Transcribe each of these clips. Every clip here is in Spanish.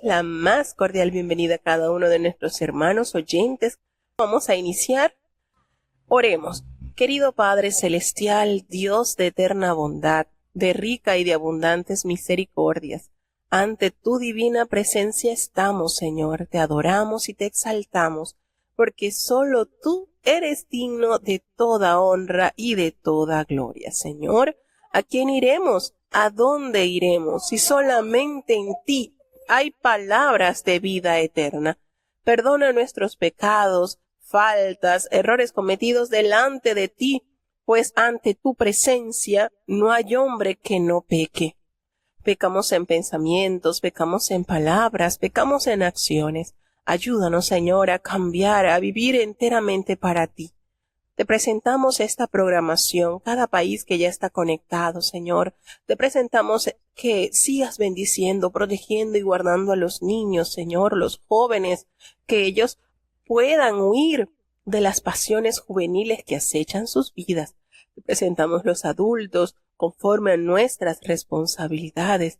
La más cordial bienvenida a cada uno de nuestros hermanos oyentes. Vamos a iniciar. Oremos. Querido Padre Celestial, Dios de eterna bondad, de rica y de abundantes misericordias, ante tu divina presencia estamos, Señor, te adoramos y te exaltamos, porque solo tú eres digno de toda honra y de toda gloria. Señor, ¿a quién iremos? ¿A dónde iremos? Si solamente en ti hay palabras de vida eterna. Perdona nuestros pecados, faltas, errores cometidos delante de ti, pues ante tu presencia no hay hombre que no peque. Pecamos en pensamientos, pecamos en palabras, pecamos en acciones. Ayúdanos, Señor, a cambiar, a vivir enteramente para ti. Te presentamos esta programación, cada país que ya está conectado, Señor. Te presentamos que sigas bendiciendo, protegiendo y guardando a los niños, Señor, los jóvenes, que ellos puedan huir de las pasiones juveniles que acechan sus vidas. Te presentamos los adultos conforme a nuestras responsabilidades.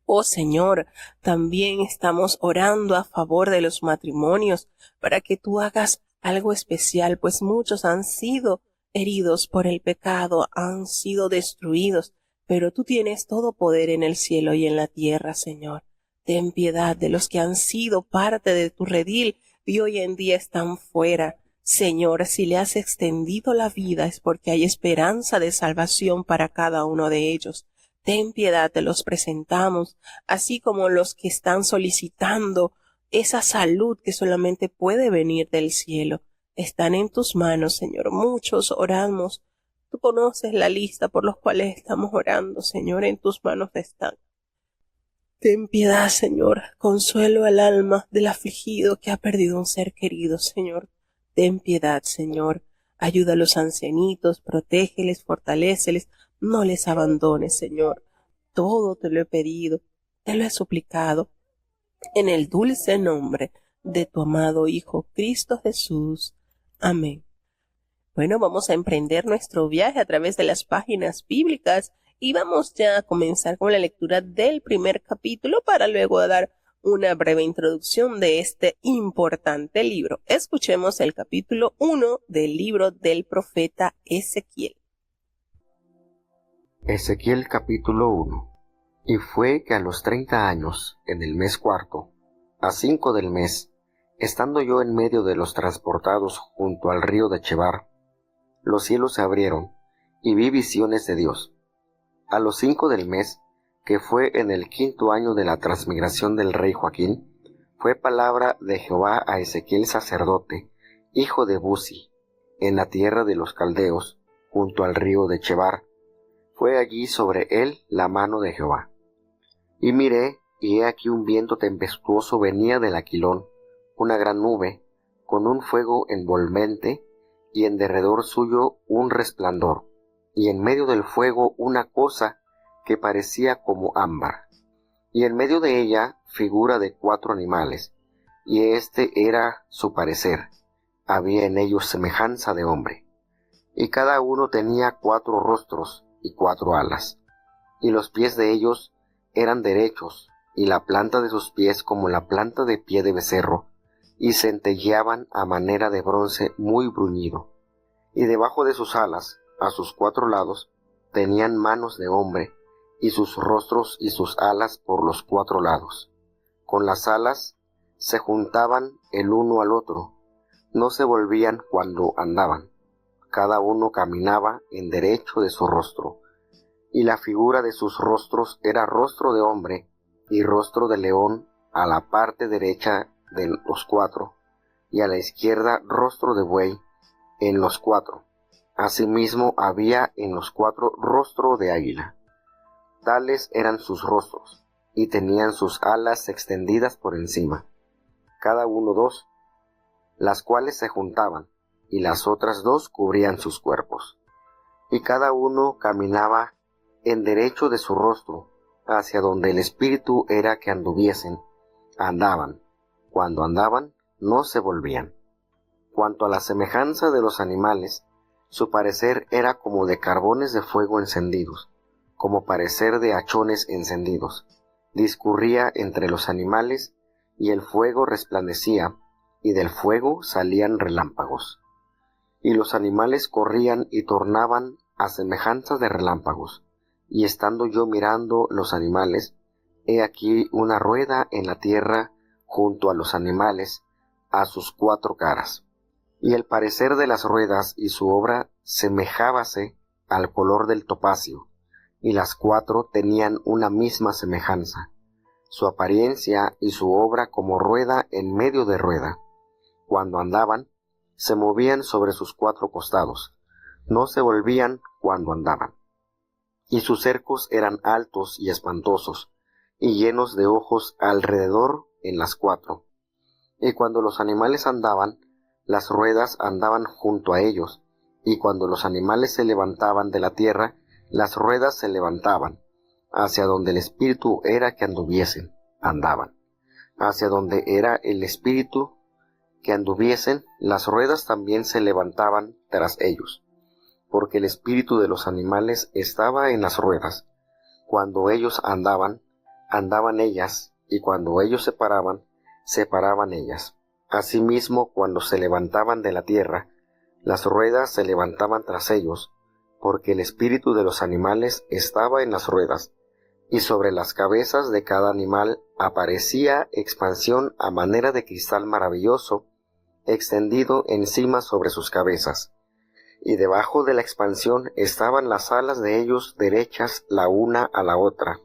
Oh Señor, también estamos orando a favor de los matrimonios para que tú hagas algo especial, pues muchos han sido heridos por el pecado, han sido destruidos, pero tú tienes todo poder en el cielo y en la tierra, Señor. Ten piedad de los que han sido parte de tu redil y hoy en día están fuera. Señor, si le has extendido la vida es porque hay esperanza de salvación para cada uno de ellos. Ten piedad, te los presentamos, así como los que están solicitando esa salud que solamente puede venir del cielo. Están en tus manos, Señor. Muchos oramos. Tú conoces la lista por los cuales estamos orando, Señor. En tus manos están. Ten piedad, Señor. Consuelo al alma del afligido que ha perdido un ser querido, Señor. Ten piedad, Señor. Ayuda a los ancianitos, protégeles, fortaléceles. No les abandones, Señor. Todo te lo he pedido, te lo he suplicado. En el dulce nombre de tu amado Hijo Cristo Jesús. Amén. Bueno, vamos a emprender nuestro viaje a través de las páginas bíblicas y vamos ya a comenzar con la lectura del primer capítulo para luego dar una breve introducción de este importante libro. Escuchemos el capítulo 1 del libro del profeta Ezequiel. Ezequiel capítulo 1. Y fue que a los 30 años, en el mes cuarto, a 5 del mes, estando yo en medio de los transportados junto al río de Chebar, los cielos se abrieron, y vi visiones de Dios. A los 5 del mes, que fue en el 5º año de la transmigración del rey Joaquín, fue palabra de Jehová a Ezequiel sacerdote, hijo de Buzi, en la tierra de los caldeos, junto al río de Chebar. Fue allí sobre él la mano de Jehová. Y miré, y he aquí un viento tempestuoso venía del Aquilón, una gran nube, con un fuego envolvente, y en derredor suyo un resplandor, y en medio del fuego una cosa que parecía como ámbar, y en medio de ella figura de 4 animales, y este era su parecer, había en ellos semejanza de hombre, y cada uno tenía 4 rostros y 4 alas, y los pies de ellos eran derechos, y la planta de sus pies como la planta de pie de becerro, y centelleaban a manera de bronce muy bruñido. Y debajo de sus alas, a sus 4 lados, tenían manos de hombre, y sus rostros y sus alas por los 4 lados. Con las alas se juntaban el uno al otro, no se volvían cuando andaban. Cada uno caminaba en derecho de su rostro, y la figura de sus rostros era rostro de hombre y rostro de león a la parte derecha de los 4, y a la izquierda rostro de buey en los 4. Asimismo había en los 4 rostro de águila. Tales eran sus rostros, y tenían sus alas extendidas por encima, cada uno 2, las cuales se juntaban, y las otras 2 cubrían sus cuerpos. Y cada uno caminaba en derecho de su rostro, hacia donde el espíritu era que anduviesen, andaban. Cuando andaban, no se volvían. Cuanto a la semejanza de los animales, su parecer era como de carbones de fuego encendidos, como parecer de hachones encendidos, discurría entre los animales, y el fuego resplandecía, y del fuego salían relámpagos. Y los animales corrían y tornaban a semejanza de relámpagos. Y estando yo mirando los animales, he aquí una rueda en la tierra junto a los animales, a sus 4 caras. Y el parecer de las ruedas y su obra semejábase al color del topacio, y las 4 tenían una misma semejanza, su apariencia y su obra como rueda en medio de rueda. Cuando andaban, se movían sobre sus 4 costados, no se volvían cuando andaban. Y sus cercos eran altos y espantosos, y llenos de ojos alrededor en las 4. Y cuando los animales andaban, las ruedas andaban junto a ellos, y cuando los animales se levantaban de la tierra, las ruedas se levantaban. Hacia donde el espíritu era que anduviesen, andaban. Hacia donde era el espíritu que anduviesen, las ruedas también se levantaban tras ellos, porque el espíritu de los animales estaba en las ruedas. Cuando ellos andaban, andaban ellas, y cuando ellos se paraban ellas. Asimismo, cuando se levantaban de la tierra, las ruedas se levantaban tras ellos, porque el espíritu de los animales estaba en las ruedas, y sobre las cabezas de cada animal aparecía expansión a manera de cristal maravilloso, extendido encima sobre sus cabezas. Y debajo de la expansión estaban las alas de ellos derechas la una a la otra,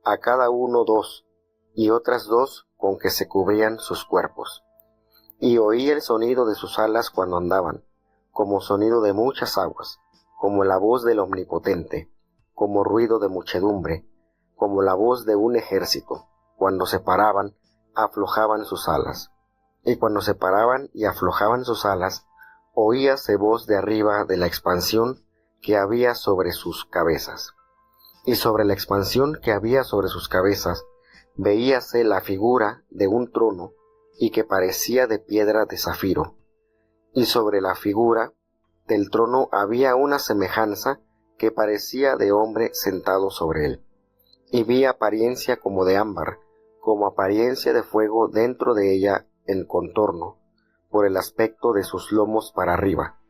a cada uno 2, y otras 2 con que se cubrían sus cuerpos. Y oí el sonido de sus alas cuando andaban, como sonido de muchas aguas, como la voz del Omnipotente, como ruido de muchedumbre, como la voz de un ejército. Cuando se paraban, aflojaban sus alas. Y cuando se paraban y aflojaban sus alas, oíase voz de arriba de la expansión que había sobre sus cabezas. Y sobre la expansión que había sobre sus cabezas, veíase la figura de un trono, y que parecía de piedra de zafiro. Y sobre la figura del trono había una semejanza que parecía de hombre sentado sobre él. Y vi apariencia como de ámbar, como apariencia de fuego dentro de ella en contorno, por el aspecto de sus lomos para arriba,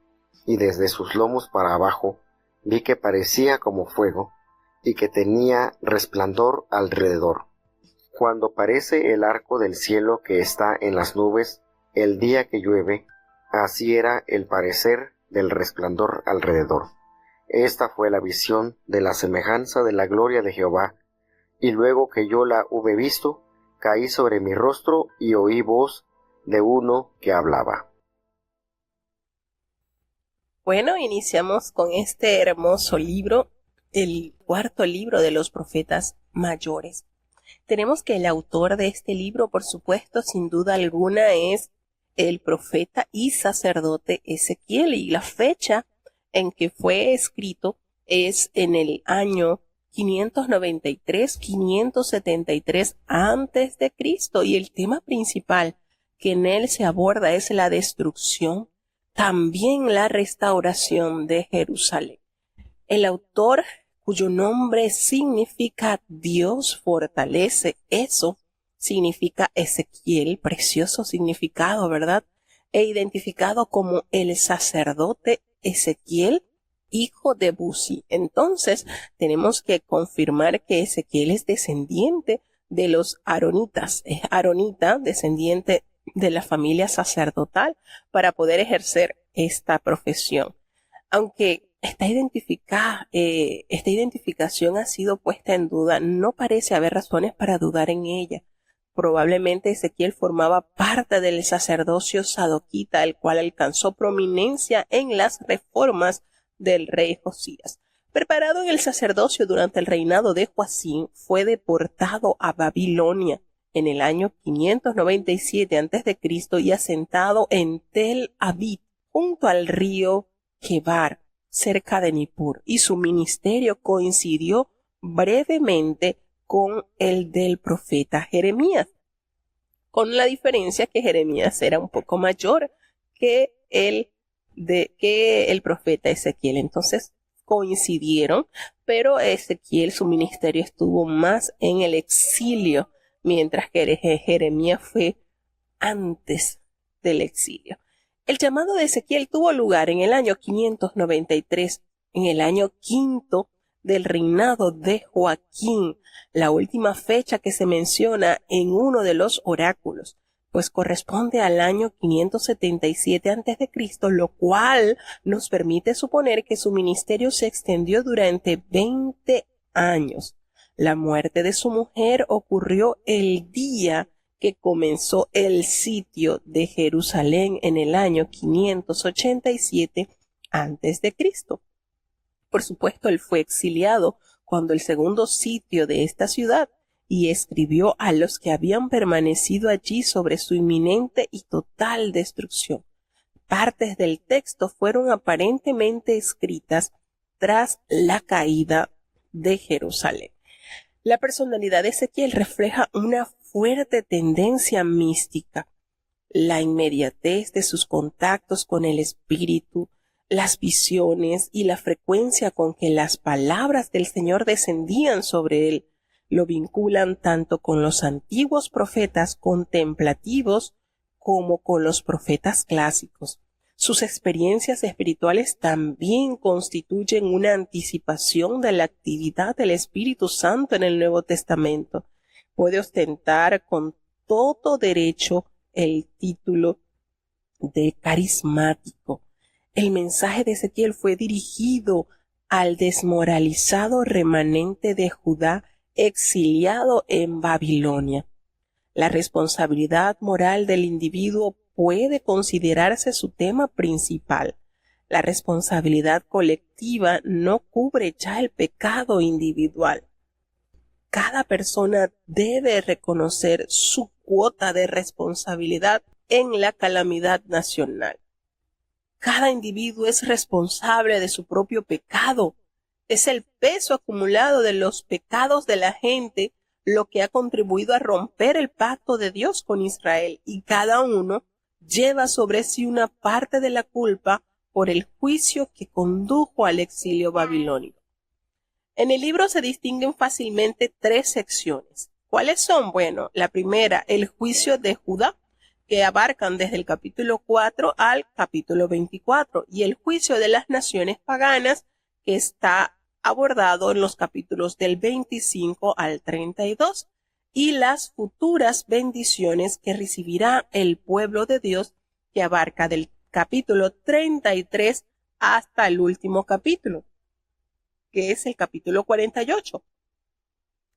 y desde sus lomos para abajo vi que parecía como fuego, y que tenía resplandor alrededor. Cuando parece el arco del cielo que está en las nubes el día que llueve, así era el parecer del resplandor alrededor. Esta fue la visión de la semejanza de la gloria de Jehová, y luego que yo la hube visto, caí sobre mi rostro y oí voz de uno que hablaba. Bueno, iniciamos con este hermoso libro, el 4º libro de los profetas mayores. Tenemos que el autor de este libro, por supuesto, sin duda alguna, es el profeta y sacerdote Ezequiel, y la fecha en que fue escrito es en el año 593 antes de Cristo, y el tema principal que en él se aborda es la destrucción, también la restauración de Jerusalén. El autor, cuyo nombre significa Dios fortalece, eso significa Ezequiel, precioso significado, ¿verdad? E identificado como el sacerdote Ezequiel, hijo de Buzi. Entonces, tenemos que confirmar que Ezequiel es descendiente de los aaronitas, es aronita, descendiente de la familia sacerdotal, para poder ejercer esta profesión. Aunque esta identificación ha sido puesta en duda, no parece haber razones para dudar en ella. Probablemente Ezequiel formaba parte del sacerdocio sadoquita, el cual alcanzó prominencia en las reformas del rey Josías. Preparado en el sacerdocio durante el reinado de Joacim, fue deportado a Babilonia en el año 597 a.C. y asentado en Tel Aviv, junto al río Quebar, cerca de Nippur, y su ministerio coincidió brevemente con el del profeta Jeremías, con la diferencia que Jeremías era un poco mayor que el profeta Ezequiel. Entonces, coincidieron, pero Ezequiel, su ministerio estuvo más en el exilio, mientras que Jeremías fue antes del exilio. El llamado de Ezequiel tuvo lugar en el año 593, en el año quinto del reinado de Joaquín, la última fecha que se menciona en uno de los oráculos, pues corresponde al año 577 a.C., lo cual nos permite suponer que su ministerio se extendió durante 20 años. La muerte de su mujer ocurrió el día que comenzó el sitio de Jerusalén en el año 587 a.C. Por supuesto, él fue exiliado cuando el segundo sitio de esta ciudad y escribió a los que habían permanecido allí sobre su inminente y total destrucción. Partes del texto fueron aparentemente escritas tras la caída de Jerusalén. La personalidad de Ezequiel refleja una fuerte tendencia mística, la inmediatez de sus contactos con el Espíritu, las visiones y la frecuencia con que las palabras del Señor descendían sobre él, lo vinculan tanto con los antiguos profetas contemplativos como con los profetas clásicos. Sus experiencias espirituales también constituyen una anticipación de la actividad del Espíritu Santo en el Nuevo Testamento. Puede ostentar con todo derecho el título de carismático. El mensaje de Ezequiel fue dirigido al desmoralizado remanente de Judá exiliado en Babilonia. La responsabilidad moral del individuo puede considerarse su tema principal. La responsabilidad colectiva no cubre ya el pecado individual. Cada persona debe reconocer su cuota de responsabilidad en la calamidad nacional. Cada individuo es responsable de su propio pecado. Es el peso acumulado de los pecados de la gente lo que ha contribuido a romper el pacto de Dios con Israel, y cada uno lleva sobre sí una parte de la culpa por el juicio que condujo al exilio babilónico. En el libro se distinguen fácilmente tres secciones. ¿Cuáles son? Bueno, la primera, el juicio de Judá, que abarcan desde el capítulo 4 al capítulo 24, y el juicio de las naciones paganas, que está abordado en los capítulos del 25 al 32, y las futuras bendiciones que recibirá el pueblo de Dios, que abarca del capítulo 33 hasta el último capítulo, que es el capítulo 48.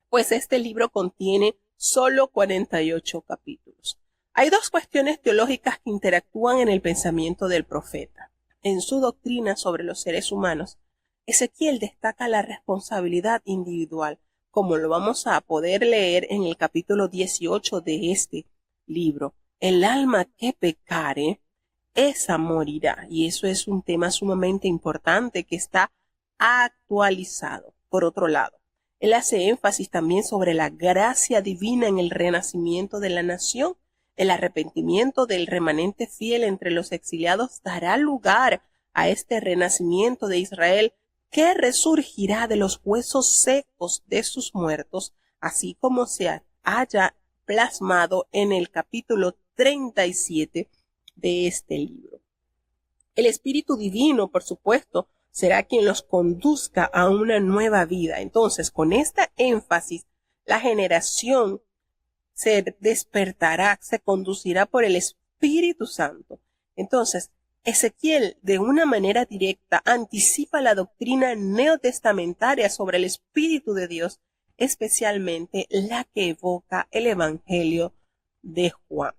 Pues este libro contiene solo 48 capítulos. Hay dos cuestiones teológicas que interactúan en el pensamiento del profeta. En su doctrina sobre los seres humanos, Ezequiel destaca la responsabilidad individual, como lo vamos a poder leer en el capítulo 18 de este libro. El alma que pecare, esa morirá. Y eso es un tema sumamente importante que está actualizado. Por otro lado, él hace énfasis también sobre la gracia divina en el renacimiento de la nación. El arrepentimiento del remanente fiel entre los exiliados dará lugar a este renacimiento de Israel, que resurgirá de los huesos secos de sus muertos, así como se haya plasmado en el capítulo 37 de este libro. El Espíritu Divino, por supuesto, será quien los conduzca a una nueva vida. Entonces, con esta énfasis, la generación se despertará, se conducirá por el Espíritu Santo. Entonces, Ezequiel, de una manera directa, anticipa la doctrina neotestamentaria sobre el Espíritu de Dios, especialmente la que evoca el Evangelio de Juan.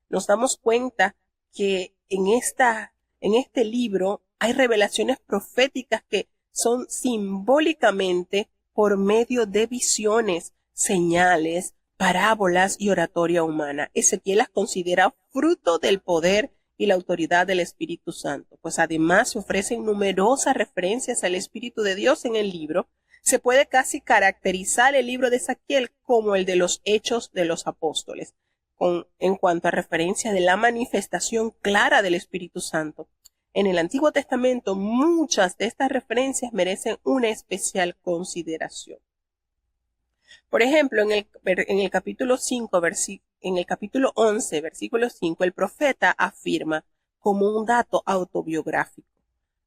Nos damos cuenta que en este libro hay revelaciones proféticas que son simbólicamente por medio de visiones, señales, parábolas y oratoria humana. Ezequiel las considera fruto del poder y la autoridad del Espíritu Santo, pues además se ofrecen numerosas referencias al Espíritu de Dios en el libro. Se puede casi caracterizar el libro de Ezequiel como el de los Hechos de los Apóstoles, en cuanto a referencia de la manifestación clara del Espíritu Santo. En el Antiguo Testamento muchas de estas referencias merecen una especial consideración. Por ejemplo, en el capítulo 11, versículo 5, el profeta afirma como un dato autobiográfico: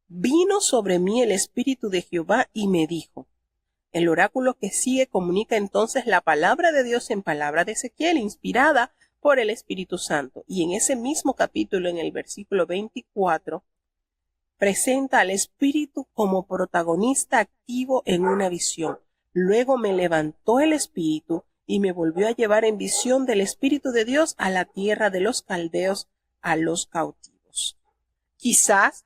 vino sobre mí el Espíritu de Jehová y me dijo. El oráculo que sigue comunica entonces la palabra de Dios en palabra de Ezequiel, inspirada por el Espíritu Santo. Y en ese mismo capítulo, en el versículo 24, presenta al Espíritu como protagonista activo en una visión. Luego me levantó el Espíritu y me volvió a llevar en visión del Espíritu de Dios a la tierra de los caldeos, a los cautivos. Quizás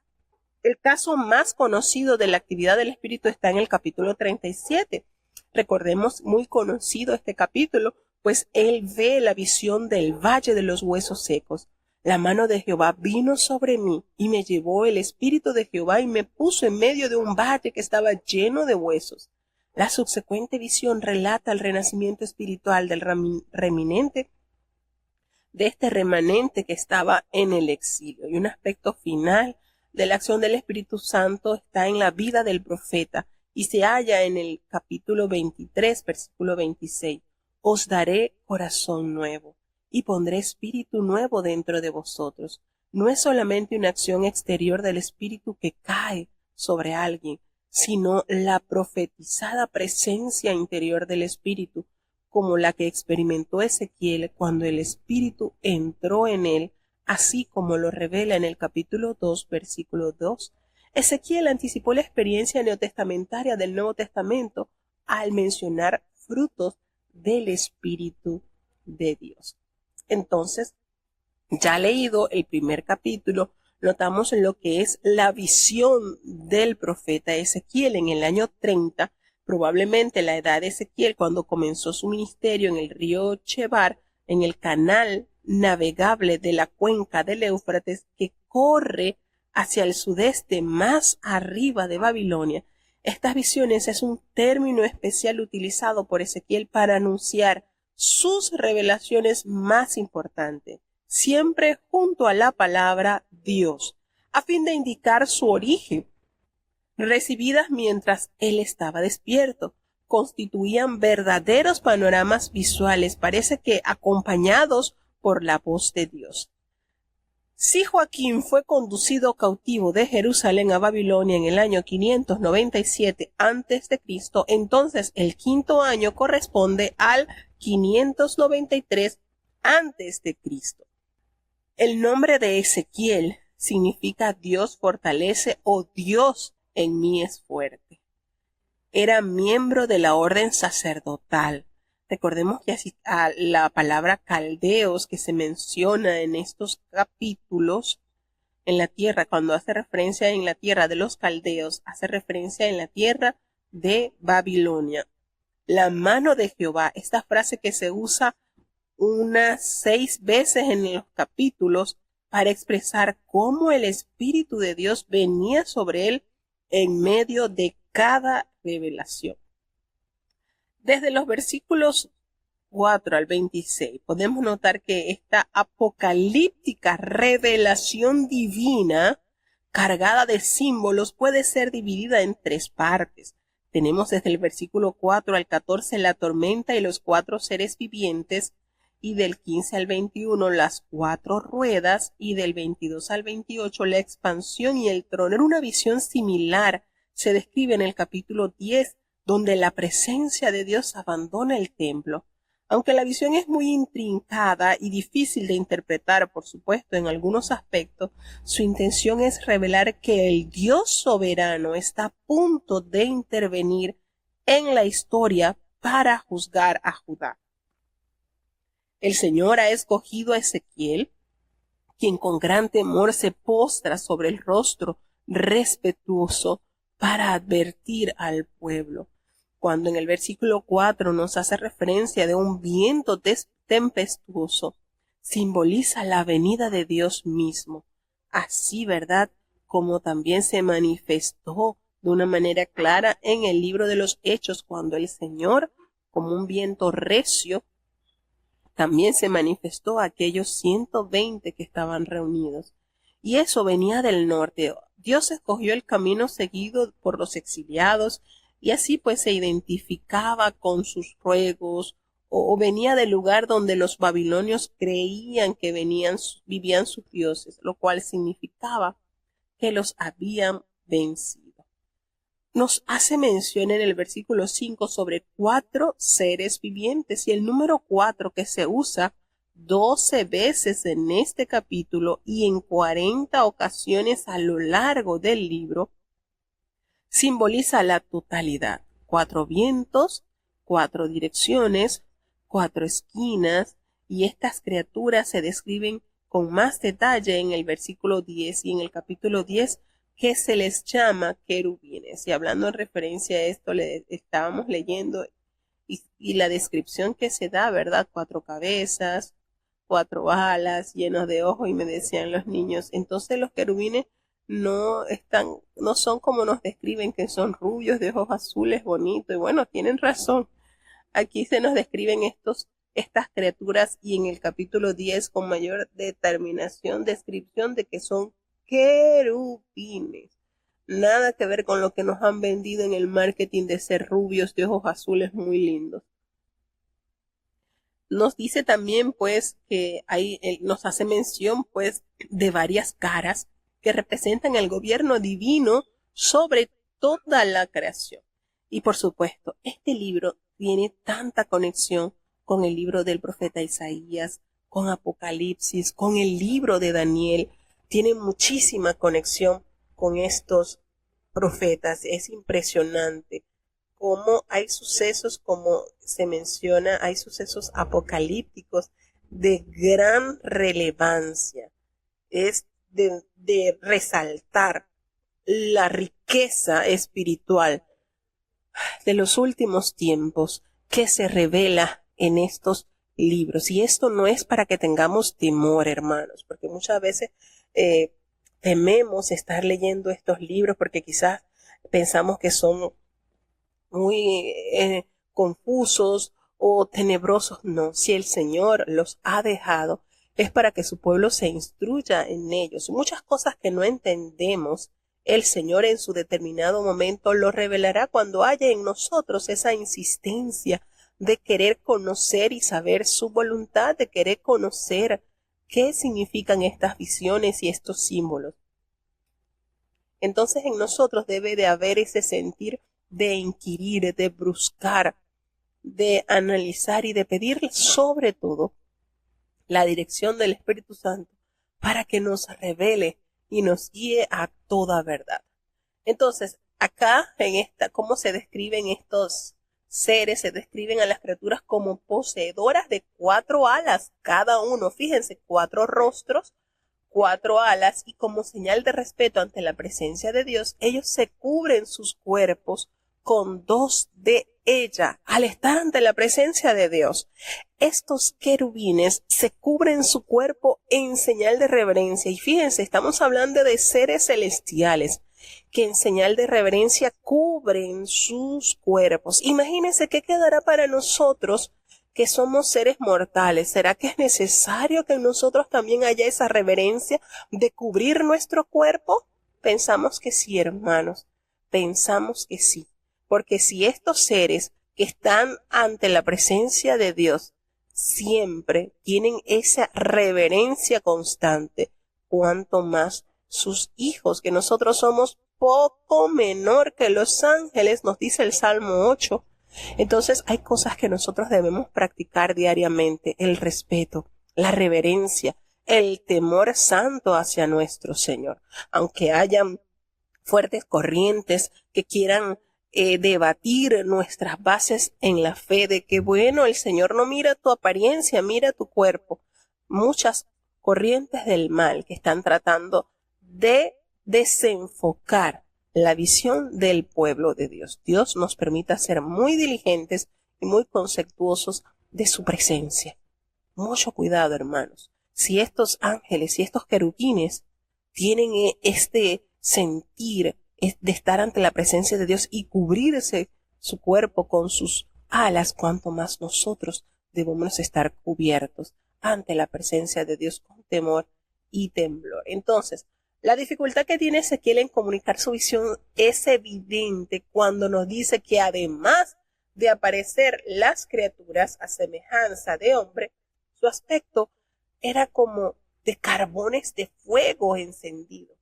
el caso más conocido de la actividad del Espíritu está en el capítulo 37. Recordemos, muy conocido este capítulo, pues él ve la visión del valle de los huesos secos. La mano de Jehová vino sobre mí y me llevó el Espíritu de Jehová y me puso en medio de un valle que estaba lleno de huesos. La subsecuente visión relata el renacimiento espiritual del remanente de este remanente que estaba en el exilio. Y un aspecto final de la acción del Espíritu Santo está en la vida del profeta y se halla en el capítulo 23, versículo 26. Os daré corazón nuevo y pondré espíritu nuevo dentro de vosotros. No es solamente una acción exterior del Espíritu que cae sobre alguien, sino la profetizada presencia interior del Espíritu, como la que experimentó Ezequiel cuando el Espíritu entró en él, así como lo revela en el capítulo 2, versículo 2. Ezequiel anticipó la experiencia neotestamentaria del Nuevo Testamento al mencionar frutos del Espíritu de Dios. Entonces, ya leído el primer capítulo, notamos lo que es la visión del profeta Ezequiel en el año 30, probablemente la edad de Ezequiel cuando comenzó su ministerio en el río Chebar, en el canal navegable de la cuenca del Éufrates que corre hacia el sudeste más arriba de Babilonia. Estas visiones es un término especial utilizado por Ezequiel para anunciar sus revelaciones más importantes, siempre junto a la palabra Dios, a fin de indicar su origen. Recibidas mientras él estaba despierto, constituían verdaderos panoramas visuales, parece que acompañados por la voz de Dios. Si Joaquín fue conducido cautivo de Jerusalén a Babilonia en el año 597 a.C., entonces el quinto año corresponde al 593 a.C. El nombre de Ezequiel significa Dios fortalece o Dios en mí es fuerte. Era miembro de la orden sacerdotal. Recordemos que así, la palabra caldeos que se menciona en estos capítulos en la tierra, cuando hace referencia en la tierra de los caldeos, hace referencia en la tierra de Babilonia. La mano de Jehová, esta frase que se usa unas 6 veces en los capítulos para expresar cómo el Espíritu de Dios venía sobre él en medio de cada revelación. Desde los versículos 4 al 26 podemos notar que esta apocalíptica revelación divina cargada de símbolos puede ser dividida en 3 partes. Tenemos desde el versículo 4 al 14 la tormenta y los 4 seres vivientes, y del 15 al 21 las 4 ruedas, y del 22 al 28 la expansión y el trono. Era una visión similar, se describe en el capítulo 10, donde la presencia de Dios abandona el templo. Aunque la visión es muy intrincada y difícil de interpretar, por supuesto, en algunos aspectos, su intención es revelar que el Dios soberano está a punto de intervenir en la historia para juzgar a Judá. El Señor ha escogido a Ezequiel, quien con gran temor se postra sobre el rostro respetuoso para advertir al pueblo. Cuando en el versículo 4 nos hace referencia de un viento tempestuoso, simboliza la venida de Dios mismo. Así, ¿verdad? Como también se manifestó de una manera clara en el libro de los Hechos, cuando el Señor, como un viento recio, también se manifestó a aquellos 120 que estaban reunidos. y eso venía del norte. Dios escogió el camino seguido por los exiliados y así pues se identificaba con sus ruegos o venía del lugar donde los babilonios creían que vivían sus dioses, lo cual significaba que los habían vencido. Nos hace mención en el versículo 5 sobre 4 seres vivientes y el número 4 que se usa 12 veces en este capítulo y en 40 ocasiones a lo largo del libro, simboliza la totalidad. 4 vientos, 4 direcciones, 4 esquinas, y estas criaturas se describen con más detalle en el versículo 10 y en el capítulo 10, que se les llama querubines. Y hablando en referencia a esto, estábamos leyendo y la descripción que se da, ¿verdad? 4 cabezas, 4 alas, llenos de ojos, y me decían los niños, entonces los querubines no son como nos describen, que son rubios, de ojos azules, bonitos, y bueno, tienen razón. Aquí se nos describen estas criaturas, y en el capítulo 10 con mayor determinación, descripción de que son querubines. Nada que ver con lo que nos han vendido en el marketing de ser rubios, de ojos azules, muy lindos. Nos dice también pues que nos hace mención pues de varias caras que representan el gobierno divino sobre toda la creación. Y por supuesto, este libro tiene tanta conexión con el libro del profeta Isaías, con Apocalipsis, con el libro de Daniel. Tiene muchísima conexión con estos profetas. Es impresionante cómo hay sucesos, como se menciona, hay sucesos apocalípticos de gran relevancia. Es de resaltar la riqueza espiritual de los últimos tiempos que se revela en estos libros. Y esto no es para que tengamos temor, hermanos, porque muchas veces tememos estar leyendo estos libros porque quizás pensamos que son muy confusos o tenebrosos. No, si el Señor los ha dejado, es para que su pueblo se instruya en ellos. Muchas cosas que no entendemos, el Señor en su determinado momento lo revelará cuando haya en nosotros esa insistencia de querer conocer y saber su voluntad, de querer conocer qué significan estas visiones y estos símbolos. Entonces en nosotros debe de haber ese sentir de inquirir, de buscar, de analizar y de pedir sobre todo la dirección del Espíritu Santo para que nos revele y nos guíe a toda verdad. Entonces, acá cómo se describen estos seres, se describen a las criaturas como poseedoras de 4 alas cada uno. Fíjense, 4 rostros, 4 alas, y como señal de respeto ante la presencia de Dios, ellos se cubren sus cuerpos con 2 de ella. Al estar ante la presencia de Dios, estos querubines se cubren su cuerpo en señal de reverencia. Y fíjense, estamos hablando de seres celestiales que en señal de reverencia cubren sus cuerpos. Imagínense qué quedará para nosotros que somos seres mortales. ¿Será que es necesario que en nosotros también haya esa reverencia de cubrir nuestro cuerpo? Pensamos que sí, hermanos. Pensamos que sí. Porque si estos seres que están ante la presencia de Dios siempre tienen esa reverencia constante, cuanto más sus hijos, que nosotros somos poco menor que los ángeles, nos dice el Salmo 8. Entonces hay cosas que nosotros debemos practicar diariamente: el respeto, la reverencia, el temor santo hacia nuestro Señor. Aunque hayan fuertes corrientes que quieran debatir nuestras bases en la fe de que, bueno, el Señor no mira tu apariencia, mira tu cuerpo. Muchas corrientes del mal que están tratando de desenfocar la visión del pueblo de Dios. Dios nos permita ser muy diligentes y muy consecuosos de su presencia. Mucho cuidado, hermanos. Si estos ángeles y estos querubines tienen este sentir de estar ante la presencia de Dios y cubrirse su cuerpo con sus alas, cuanto más nosotros debemos estar cubiertos ante la presencia de Dios con temor y temblor. Entonces, la dificultad que tiene Ezequiel en comunicar su visión es evidente cuando nos dice que además de aparecer las criaturas a semejanza de hombre, su aspecto era como de carbones de fuego encendido.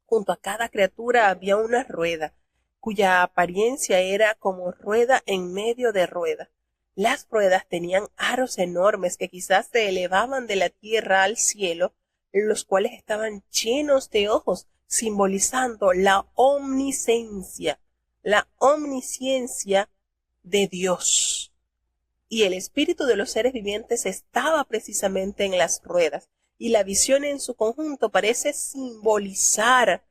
Junto a cada criatura había una rueda, cuya apariencia era como rueda en medio de rueda. Las ruedas tenían aros enormes que quizás se elevaban de la tierra al cielo, los cuales estaban llenos de ojos, simbolizando la omnisciencia de Dios. Y el espíritu de los seres vivientes estaba precisamente en las ruedas, y la visión en su conjunto parece simbolizar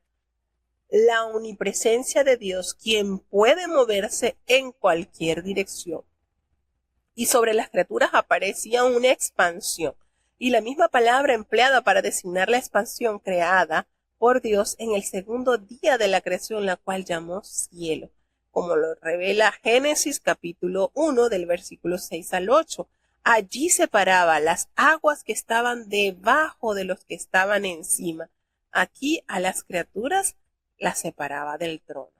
la omnipresencia de Dios, quien puede moverse en cualquier dirección. Y sobre las criaturas aparecía una expansión, y la misma palabra empleada para designar la expansión creada por Dios en el segundo día de la creación, la cual llamó cielo, como lo revela Génesis capítulo 1 del versículo 6 al 8. Allí separaba las aguas que estaban debajo de los que estaban encima. Aquí a las criaturas las separaba del trono.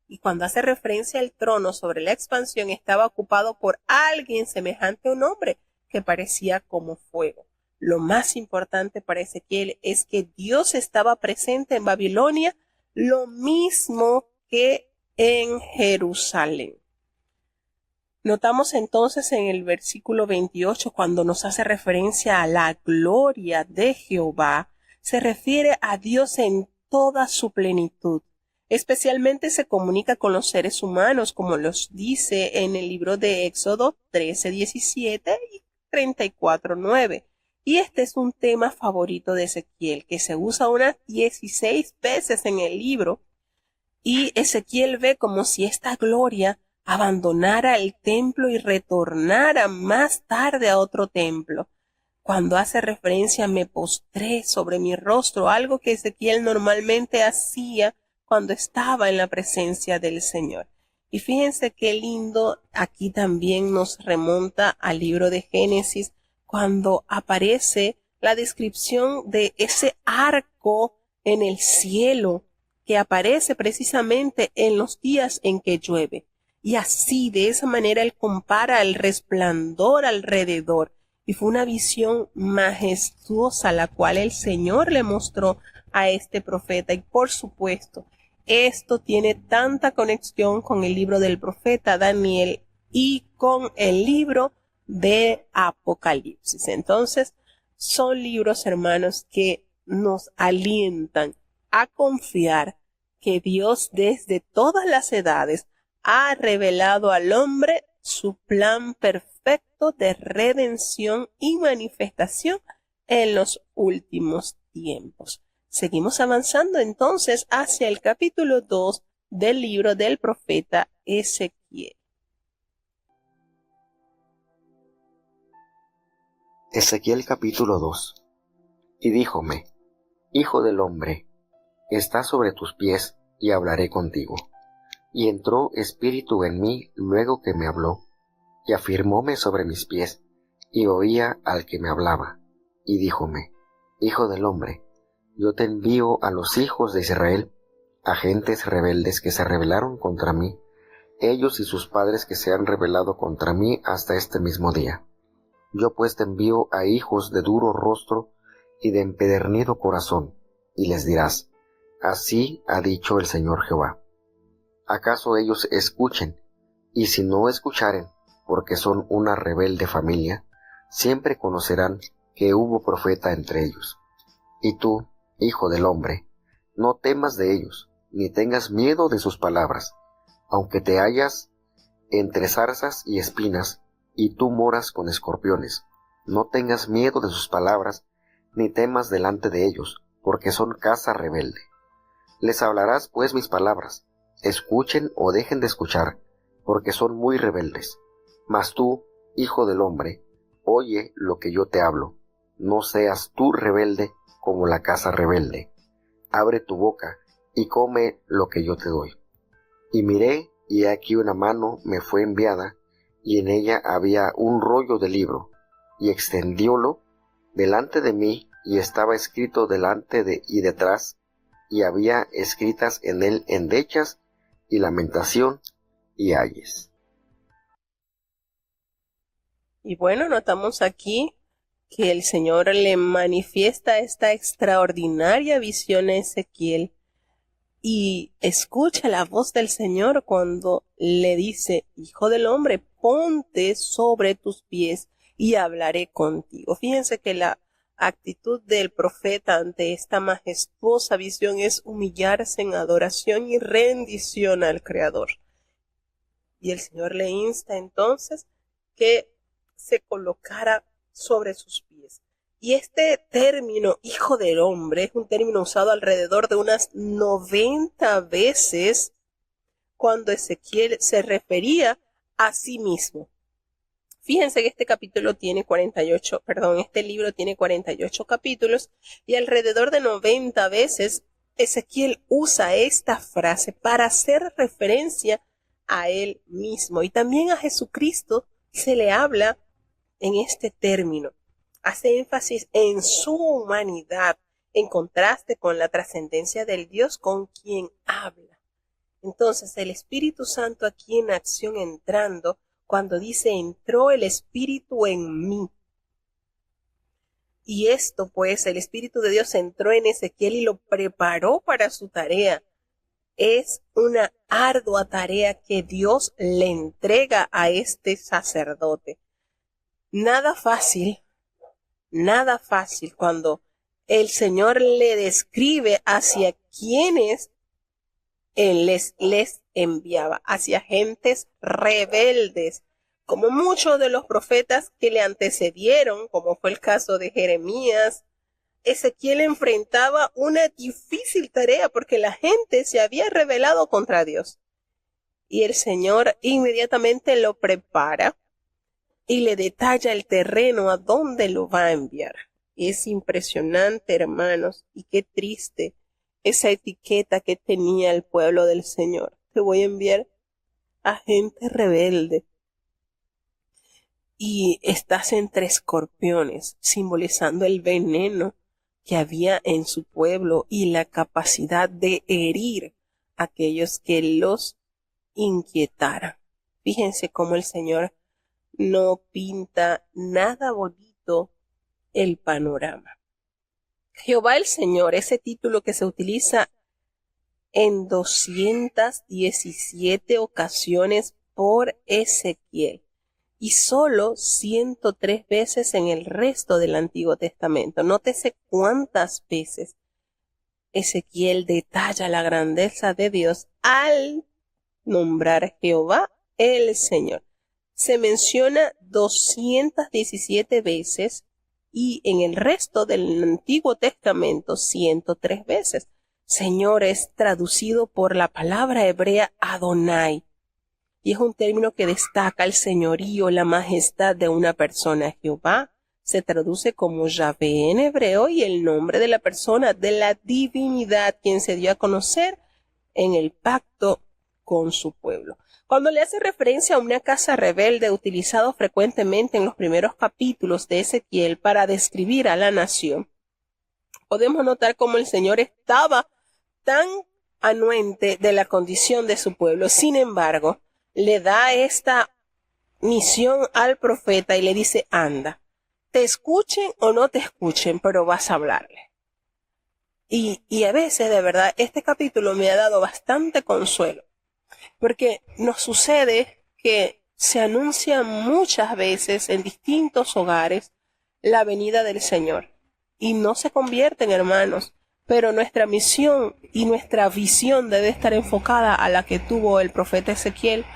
Y cuando hace referencia al trono sobre la expansión, estaba ocupado por alguien semejante a un hombre que parecía como fuego. Lo más importante para Ezequiel es que Dios estaba presente en Babilonia, lo mismo que en Jerusalén. Notamos entonces en el versículo 28, cuando nos hace referencia a la gloria de Jehová, se refiere a Dios en toda su plenitud. Especialmente se comunica con los seres humanos, como los dice en el libro de Éxodo 13:17 y 34:9. Y este es un tema favorito de Ezequiel, que se usa unas 16 veces en el libro, y Ezequiel ve como si esta gloria abandonara el templo y retornara más tarde a otro templo. Cuando hace referencia me postré sobre mi rostro, algo que Ezequiel normalmente hacía cuando estaba en la presencia del Señor. Y fíjense qué lindo, aquí también nos remonta al libro de Génesis, cuando aparece la descripción de ese arco en el cielo que aparece precisamente en los días en que llueve. Y así, de esa manera, él compara el resplandor alrededor. Y fue una visión majestuosa la cual el Señor le mostró a este profeta. Y por supuesto, esto tiene tanta conexión con el libro del profeta Daniel y con el libro de Apocalipsis. Entonces, son libros, hermanos, que nos alientan a confiar que Dios desde todas las edades ha revelado al hombre su plan perfecto de redención y manifestación en los últimos tiempos. Seguimos avanzando entonces hacia el capítulo 2 del libro del profeta Ezequiel. Ezequiel capítulo 2. Y díjome: Hijo del hombre, está sobre tus pies y hablaré contigo. Y entró espíritu en mí luego que me habló, y afirmóme sobre mis pies, y oía al que me hablaba. Y díjome: Hijo del hombre, yo te envío a los hijos de Israel, a gentes rebeldes que se rebelaron contra mí, ellos y sus padres que se han rebelado contra mí hasta este mismo día. Yo pues te envío a hijos de duro rostro y de empedernido corazón, y les dirás: Así ha dicho el Señor Jehová. ¿Acaso ellos escuchen? Y si no escucharen, porque son una rebelde familia, siempre conocerán que hubo profeta entre ellos. Y tú, hijo del hombre, no temas de ellos, ni tengas miedo de sus palabras, aunque te hallas entre zarzas y espinas, y tú moras con escorpiones. No tengas miedo de sus palabras, ni temas delante de ellos, porque son casa rebelde. Les hablarás pues mis palabras, escuchen o dejen de escuchar, porque son muy rebeldes. Mas tú, hijo del hombre, oye lo que yo te hablo. No seas tú rebelde como la casa rebelde. Abre tu boca y come lo que yo te doy. Y miré, y aquí una mano me fue enviada, y en ella había un rollo de libro, y extendiólo delante de mí y estaba escrito delante de y detrás, y había escritas en él endechas y lamentación y ayes. Y bueno, notamos aquí que el Señor le manifiesta esta extraordinaria visión a Ezequiel y escucha la voz del Señor cuando le dice: Hijo del hombre, ponte sobre tus pies y hablaré contigo. Fíjense que la actitud del profeta ante esta majestuosa visión es humillarse en adoración y rendición al Creador. Y el Señor le insta entonces que se colocara sobre sus pies. Y este término, hijo del hombre, es un término usado alrededor de unas 90 veces cuando Ezequiel se refería a sí mismo. Fíjense que este libro tiene 48 capítulos y alrededor de 90 veces Ezequiel usa esta frase para hacer referencia a él mismo. Y también a Jesucristo se le habla en este término. Hace énfasis en su humanidad, en contraste con la trascendencia del Dios con quien habla. Entonces, el Espíritu Santo aquí en acción entrando, cuando dice: entró el Espíritu en mí. Y esto, pues, el Espíritu de Dios entró en Ezequiel y lo preparó para su tarea. Es una ardua tarea que Dios le entrega a este sacerdote. Nada fácil cuando el Señor le describe hacia quienes Él les enviaba, hacia gentes rebeldes, como muchos de los profetas que le antecedieron, como fue el caso de Jeremías. Ezequiel enfrentaba una difícil tarea porque la gente se había rebelado contra Dios. Y el Señor inmediatamente lo prepara y le detalla el terreno a donde lo va a enviar. Es impresionante, hermanos, y qué triste esa etiqueta que tenía el pueblo del Señor. Te voy a enviar a gente rebelde. Y estás entre escorpiones, simbolizando el veneno que había en su pueblo y la capacidad de herir a aquellos que los inquietaran. Fíjense cómo el Señor no pinta nada bonito el panorama. Jehová el Señor, ese título que se utiliza en 217 ocasiones por Ezequiel y solo 103 veces en el resto del Antiguo Testamento. Nótese cuántas veces Ezequiel detalla la grandeza de Dios al nombrar Jehová el Señor. Se menciona 217 veces y en el resto del Antiguo Testamento 103 veces. Señor es traducido por la palabra hebrea Adonai y es un término que destaca el señorío, la majestad de una persona. Jehová se traduce como Yahvé en hebreo y el nombre de la persona, de la divinidad, quien se dio a conocer en el pacto con su pueblo. Cuando le hace referencia a una casa rebelde utilizado frecuentemente en los primeros capítulos de Ezequiel para describir a la nación, podemos notar cómo el Señor estaba tan anuente de la condición de su pueblo. Sin embargo, le da esta misión al profeta y le dice: anda, te escuchen o no te escuchen, pero vas a hablarle. Y a veces, de verdad, este capítulo me ha dado bastante consuelo, porque nos sucede que se anuncia muchas veces en distintos hogares la venida del Señor y no se convierten, hermanos, pero nuestra misión y nuestra visión debe estar enfocada a la que tuvo el profeta Ezequiel,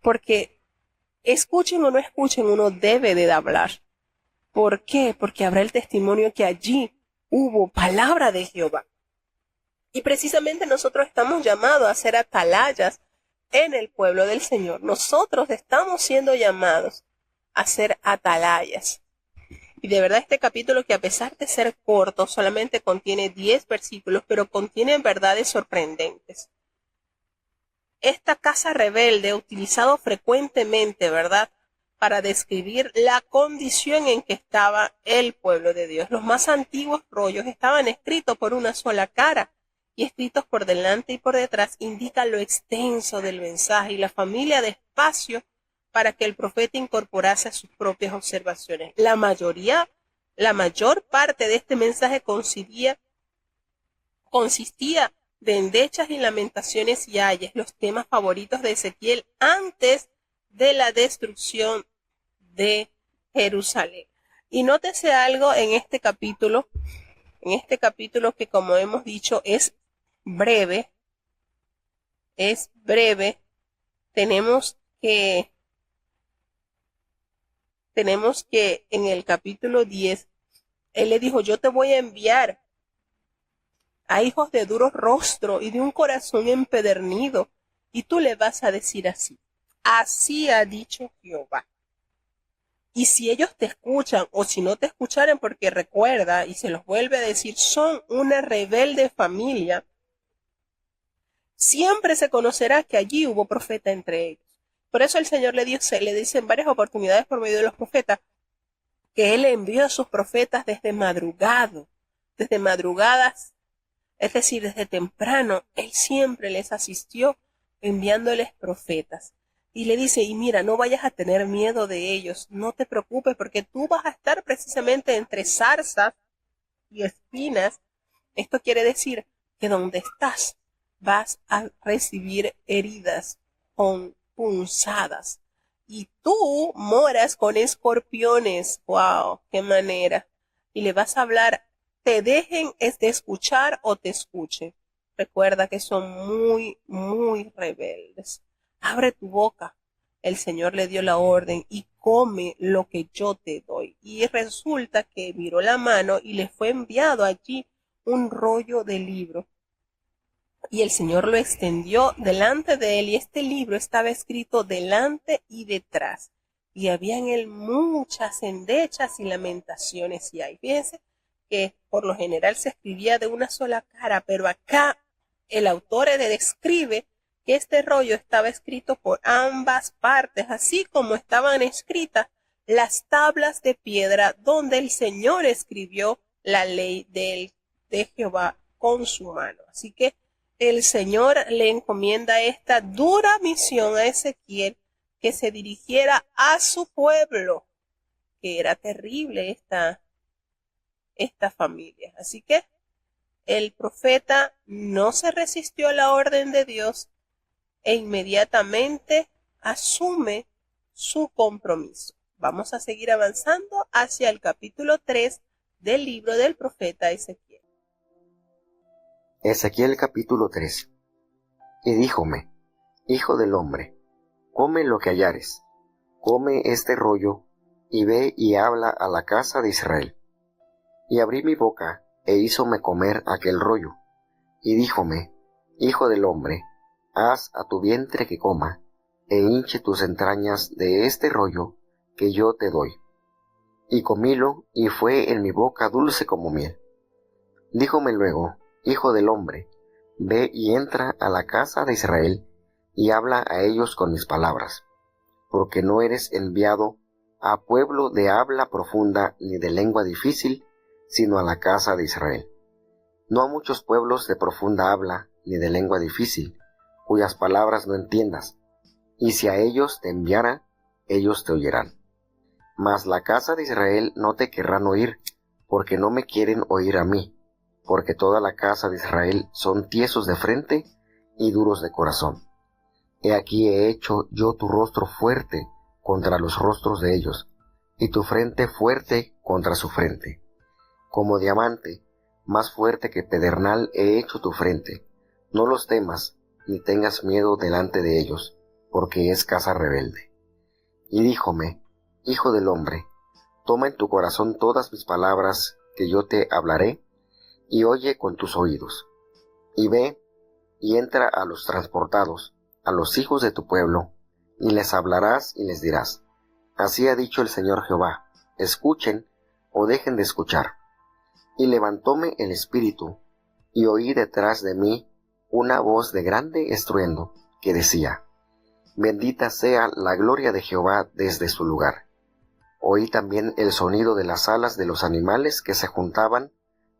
porque escuchen o no escuchen, uno debe de hablar. ¿Por qué? Porque habrá el testimonio que allí hubo palabra de Jehová. Y precisamente nosotros estamos llamados a ser atalayas en el pueblo del Señor. Nosotros estamos siendo llamados a ser atalayas. Y de verdad este capítulo, que a pesar de ser corto, solamente contiene 10 versículos, pero contiene verdades sorprendentes. Esta casa rebelde, utilizado frecuentemente, ¿verdad?, para describir la condición en que estaba el pueblo de Dios. Los más antiguos rollos estaban escritos por una sola cara y escritos por delante y por detrás, indica lo extenso del mensaje y la familia de espacio para que el profeta incorporase sus propias observaciones. La mayor parte de este mensaje consistía de endechas y lamentaciones y ayes, los temas favoritos de Ezequiel antes de la destrucción de Jerusalén. Y nótese algo en este capítulo que, como hemos dicho, es breve. Tenemos que en el capítulo 10, él le dijo, yo te voy a enviar a hijos de duro rostro y de un corazón empedernido, y tú le vas a decir así, así ha dicho Jehová. Y si ellos te escuchan, o si no te escucharen, porque recuerda, y se los vuelve a decir, son una rebelde familia, siempre se conocerá que allí hubo profeta entre ellos. Por eso el Señor le dice en varias oportunidades por medio de los profetas, que Él envió a sus profetas desde madrugadas, es decir, desde temprano. Él siempre les asistió enviándoles profetas. Y le dice, y mira, no vayas a tener miedo de ellos, no te preocupes, porque tú vas a estar precisamente entre zarzas y espinas. Esto quiere decir que donde estás vas a recibir heridas con punzadas. Y tú moras con escorpiones. ¡Wow! ¡Qué manera! Y le vas a hablar, te dejen de escuchar o te escuchen. Recuerda que son muy, muy rebeldes. Abre tu boca. El Señor le dio la orden y come lo que yo te doy. Y resulta que miró la mano y le fue enviado allí un rollo de libro. Y el Señor lo extendió delante de él y este libro estaba escrito delante y detrás. Y había en él muchas endechas y lamentaciones. Y ahí fíjense que por lo general se escribía de una sola cara, pero acá el autor describe que este rollo estaba escrito por ambas partes, así como estaban escritas las tablas de piedra donde el Señor escribió la ley de Jehová con su mano. Así que el Señor le encomienda esta dura misión a Ezequiel, que se dirigiera a su pueblo, que era terrible esta familia. Así que el profeta no se resistió a la orden de Dios e inmediatamente asume su compromiso. Vamos a seguir avanzando hacia el capítulo 3 del libro del profeta Ezequiel. Ezequiel capítulo 3. Y díjome, hijo del hombre, come lo que hallares, come este rollo, y ve y habla a la casa de Israel. Y abrí mi boca, e hízome comer aquel rollo. Y díjome, hijo del hombre, haz a tu vientre que coma, e hinche tus entrañas de este rollo que yo te doy. Y comílo, y fue en mi boca dulce como miel. Díjome luego, hijo del hombre, ve y entra a la casa de Israel, y habla a ellos con mis palabras, porque no eres enviado a pueblo de habla profunda ni de lengua difícil, sino a la casa de Israel. No a muchos pueblos de profunda habla ni de lengua difícil, cuyas palabras no entiendas, y si a ellos te enviara, ellos te oirán. Mas la casa de Israel no te querrán oír, porque no me quieren oír a mí, porque toda la casa de Israel son tiesos de frente y duros de corazón. He aquí he hecho yo tu rostro fuerte contra los rostros de ellos, y tu frente fuerte contra su frente. Como diamante, más fuerte que pedernal he hecho tu frente. No los temas, ni tengas miedo delante de ellos, porque es casa rebelde. Y díjome, hijo del hombre, toma en tu corazón todas mis palabras que yo te hablaré, y oye con tus oídos. Y ve, y entra a los transportados, a los hijos de tu pueblo, y les hablarás y les dirás, así ha dicho el Señor Jehová, escuchen o dejen de escuchar. Y levantóme el espíritu, y oí detrás de mí una voz de grande estruendo, que decía, Bendita sea la gloria de Jehová desde su lugar. Oí también el sonido de las alas de los animales que se juntaban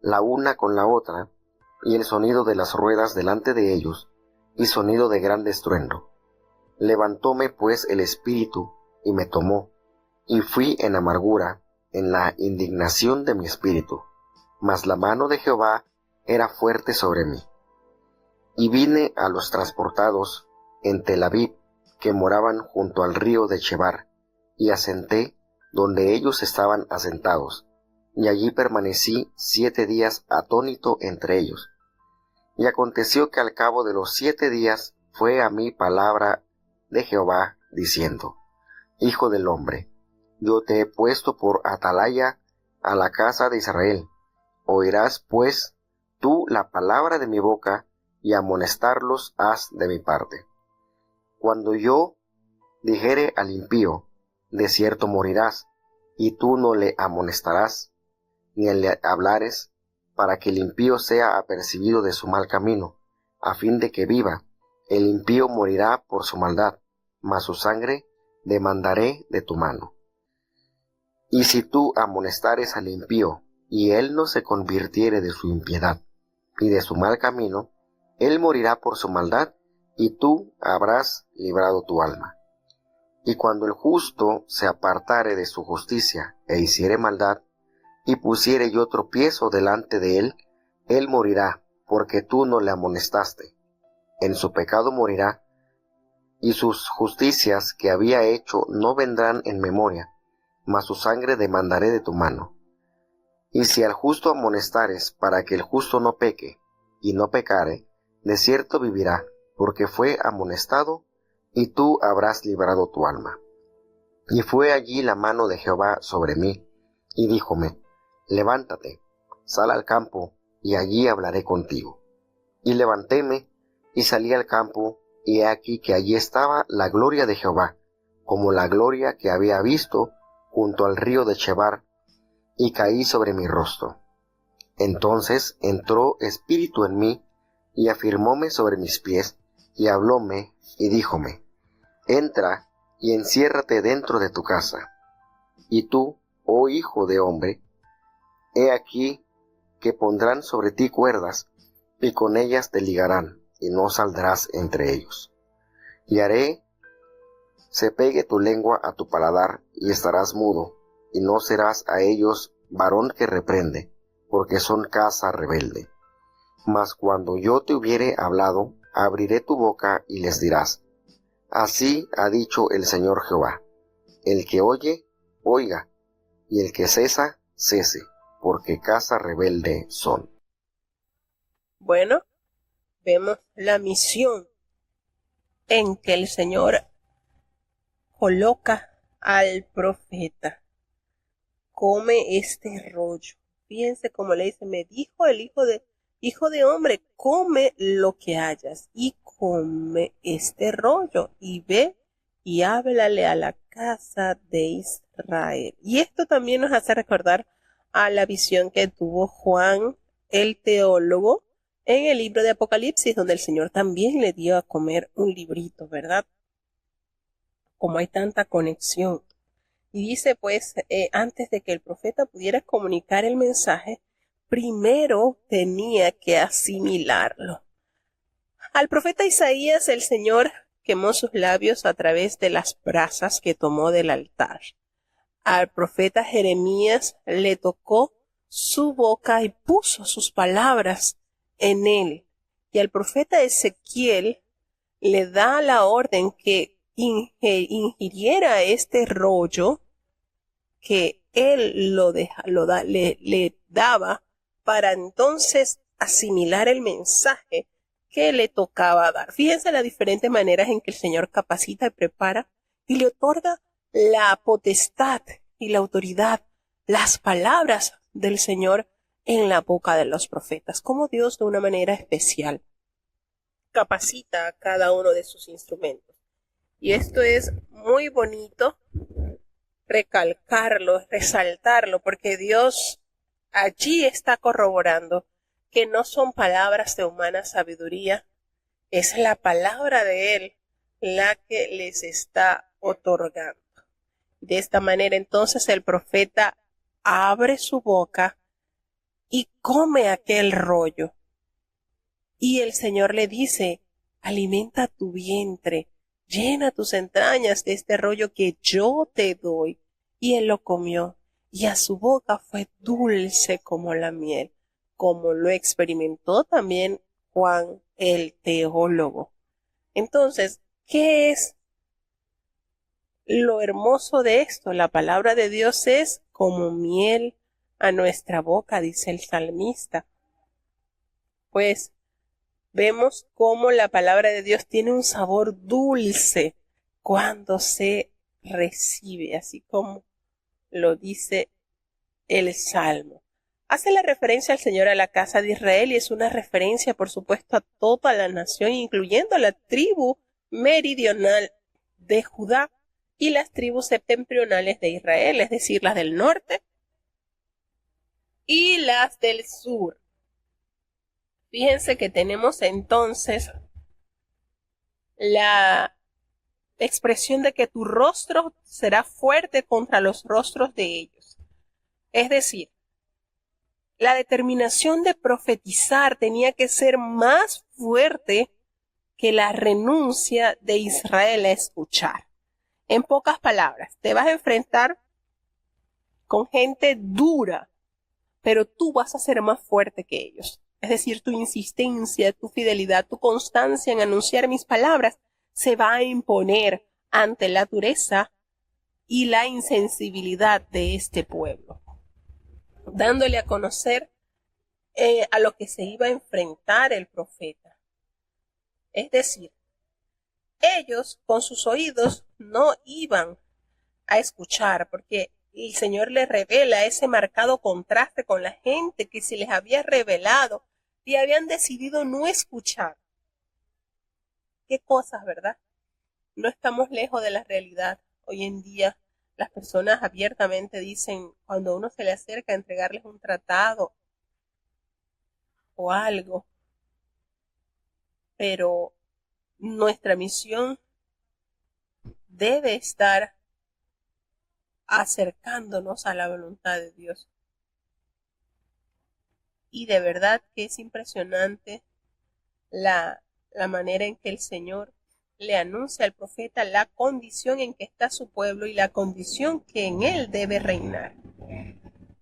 la una con la otra, y el sonido de las ruedas delante de ellos, y sonido de gran estruendo. Levantóme pues el espíritu, y me tomó, y fui en amargura, en la indignación de mi espíritu, mas la mano de Jehová era fuerte sobre mí. Y vine a los transportados en Tel Aviv, que moraban junto al río de Chebar, y asenté donde ellos estaban asentados, y allí permanecí 7 días atónito entre ellos. Y aconteció que al cabo de los 7 días fue a mí palabra de Jehová, diciendo: Hijo del hombre, yo te he puesto por atalaya a la casa de Israel. Oirás pues tú la palabra de mi boca, y amonestarlos has de mi parte. Cuando yo dijere al impío, de cierto morirás, y tú no le amonestarás, ni le hablares, para que el impío sea apercibido de su mal camino, a fin de que viva. El impío morirá por su maldad, mas su sangre demandaré de tu mano. Y si tú amonestares al impío, y él no se convirtiere de su impiedad y de su mal camino, él morirá por su maldad, y tú habrás librado tu alma. Y cuando el justo se apartare de su justicia e hiciere maldad, y pusiere yo tropiezo delante de él, él morirá, porque tú no le amonestaste. En su pecado morirá, y sus justicias que había hecho no vendrán en memoria, mas su sangre demandaré de tu mano. Y si al justo amonestares para que el justo no peque, y no pecare, de cierto vivirá, porque fue amonestado, y tú habrás librado tu alma. Y fue allí la mano de Jehová sobre mí, y díjome: Levántate, sal al campo, y allí hablaré contigo. Y levantéme, y salí al campo, y he aquí que allí estaba la gloria de Jehová, como la gloria que había visto junto al río de Chebar, y caí sobre mi rostro. Entonces entró espíritu en mí, y afirmóme sobre mis pies, y hablóme, y díjome: Entra, y enciérrate dentro de tu casa. Y tú, oh hijo de hombre, he aquí que pondrán sobre ti cuerdas, y con ellas te ligarán, y no saldrás entre ellos. Y haré se pegue tu lengua a tu paladar, y estarás mudo, y no serás a ellos varón que reprende, porque son casa rebelde. Mas cuando yo te hubiere hablado, abriré tu boca y les dirás: Así ha dicho el Señor Jehová. El que oye, oiga, y el que cesa, cese, porque casa rebelde son. Bueno, vemos la misión en que el Señor coloca al profeta. Come este rollo. Fíjense cómo le dice: me dijo el hijo de hombre, come lo que hayas, y come este rollo, y ve y háblale a la casa de Israel. Y esto también nos hace recordar a la visión que tuvo Juan el teólogo en el libro de Apocalipsis, donde el Señor también le dio a comer un librito, ¿verdad? Como hay tanta conexión. Y dice pues, antes de que el profeta pudiera comunicar el mensaje, primero tenía que asimilarlo. Al profeta Isaías el Señor quemó sus labios a través de las brasas que tomó del altar. Al profeta Jeremías le tocó su boca y puso sus palabras en él. Y al profeta Ezequiel le da la orden que ingiriera este rollo que él le daba para entonces asimilar el mensaje que le tocaba dar. Fíjense las diferentes maneras en que el Señor capacita y prepara y le otorga la potestad y la autoridad, las palabras del Señor en la boca de los profetas, como Dios de una manera especial capacita a cada uno de sus instrumentos. Y esto es muy bonito recalcarlo, resaltarlo, porque Dios allí está corroborando que no son palabras de humana sabiduría, es la palabra de Él la que les está otorgando. De esta manera entonces el profeta abre su boca y come aquel rollo. Y el Señor le dice, alimenta tu vientre, llena tus entrañas de este rollo que yo te doy. Y él lo comió, y a su boca fue dulce como la miel, como lo experimentó también Juan el teólogo. Entonces, ¿qué es lo hermoso de esto? La palabra de Dios es como miel a nuestra boca, dice el salmista. Pues vemos cómo la palabra de Dios tiene un sabor dulce cuando se recibe, así como lo dice el Salmo. Hace la referencia al Señor a la casa de Israel y es una referencia, por supuesto, a toda la nación, incluyendo a la tribu meridional de Judá y las tribus septentrionales de Israel, es decir, las del norte y las del sur. Fíjense que tenemos entonces la expresión de que tu rostro será fuerte contra los rostros de ellos. Es decir, la determinación de profetizar tenía que ser más fuerte que la renuncia de Israel a escuchar. En pocas palabras, te vas a enfrentar con gente dura, pero tú vas a ser más fuerte que ellos. Es decir, tu insistencia, tu fidelidad, tu constancia en anunciar mis palabras se va a imponer ante la dureza y la insensibilidad de este pueblo, dándole a conocer a lo que se iba a enfrentar el profeta. Es decir, ellos con sus oídos no iban a escuchar, porque el Señor les revela ese marcado contraste con la gente que se les había revelado y habían decidido no escuchar. Qué cosas, ¿verdad? No estamos lejos de la realidad. Hoy en día las personas abiertamente dicen, cuando uno se le acerca a entregarles un tratado o algo, pero nuestra misión debe estar acercándonos a la voluntad de Dios. Y de verdad que es impresionante la manera en que el Señor le anuncia al profeta la condición en que está su pueblo y la condición que en él debe reinar.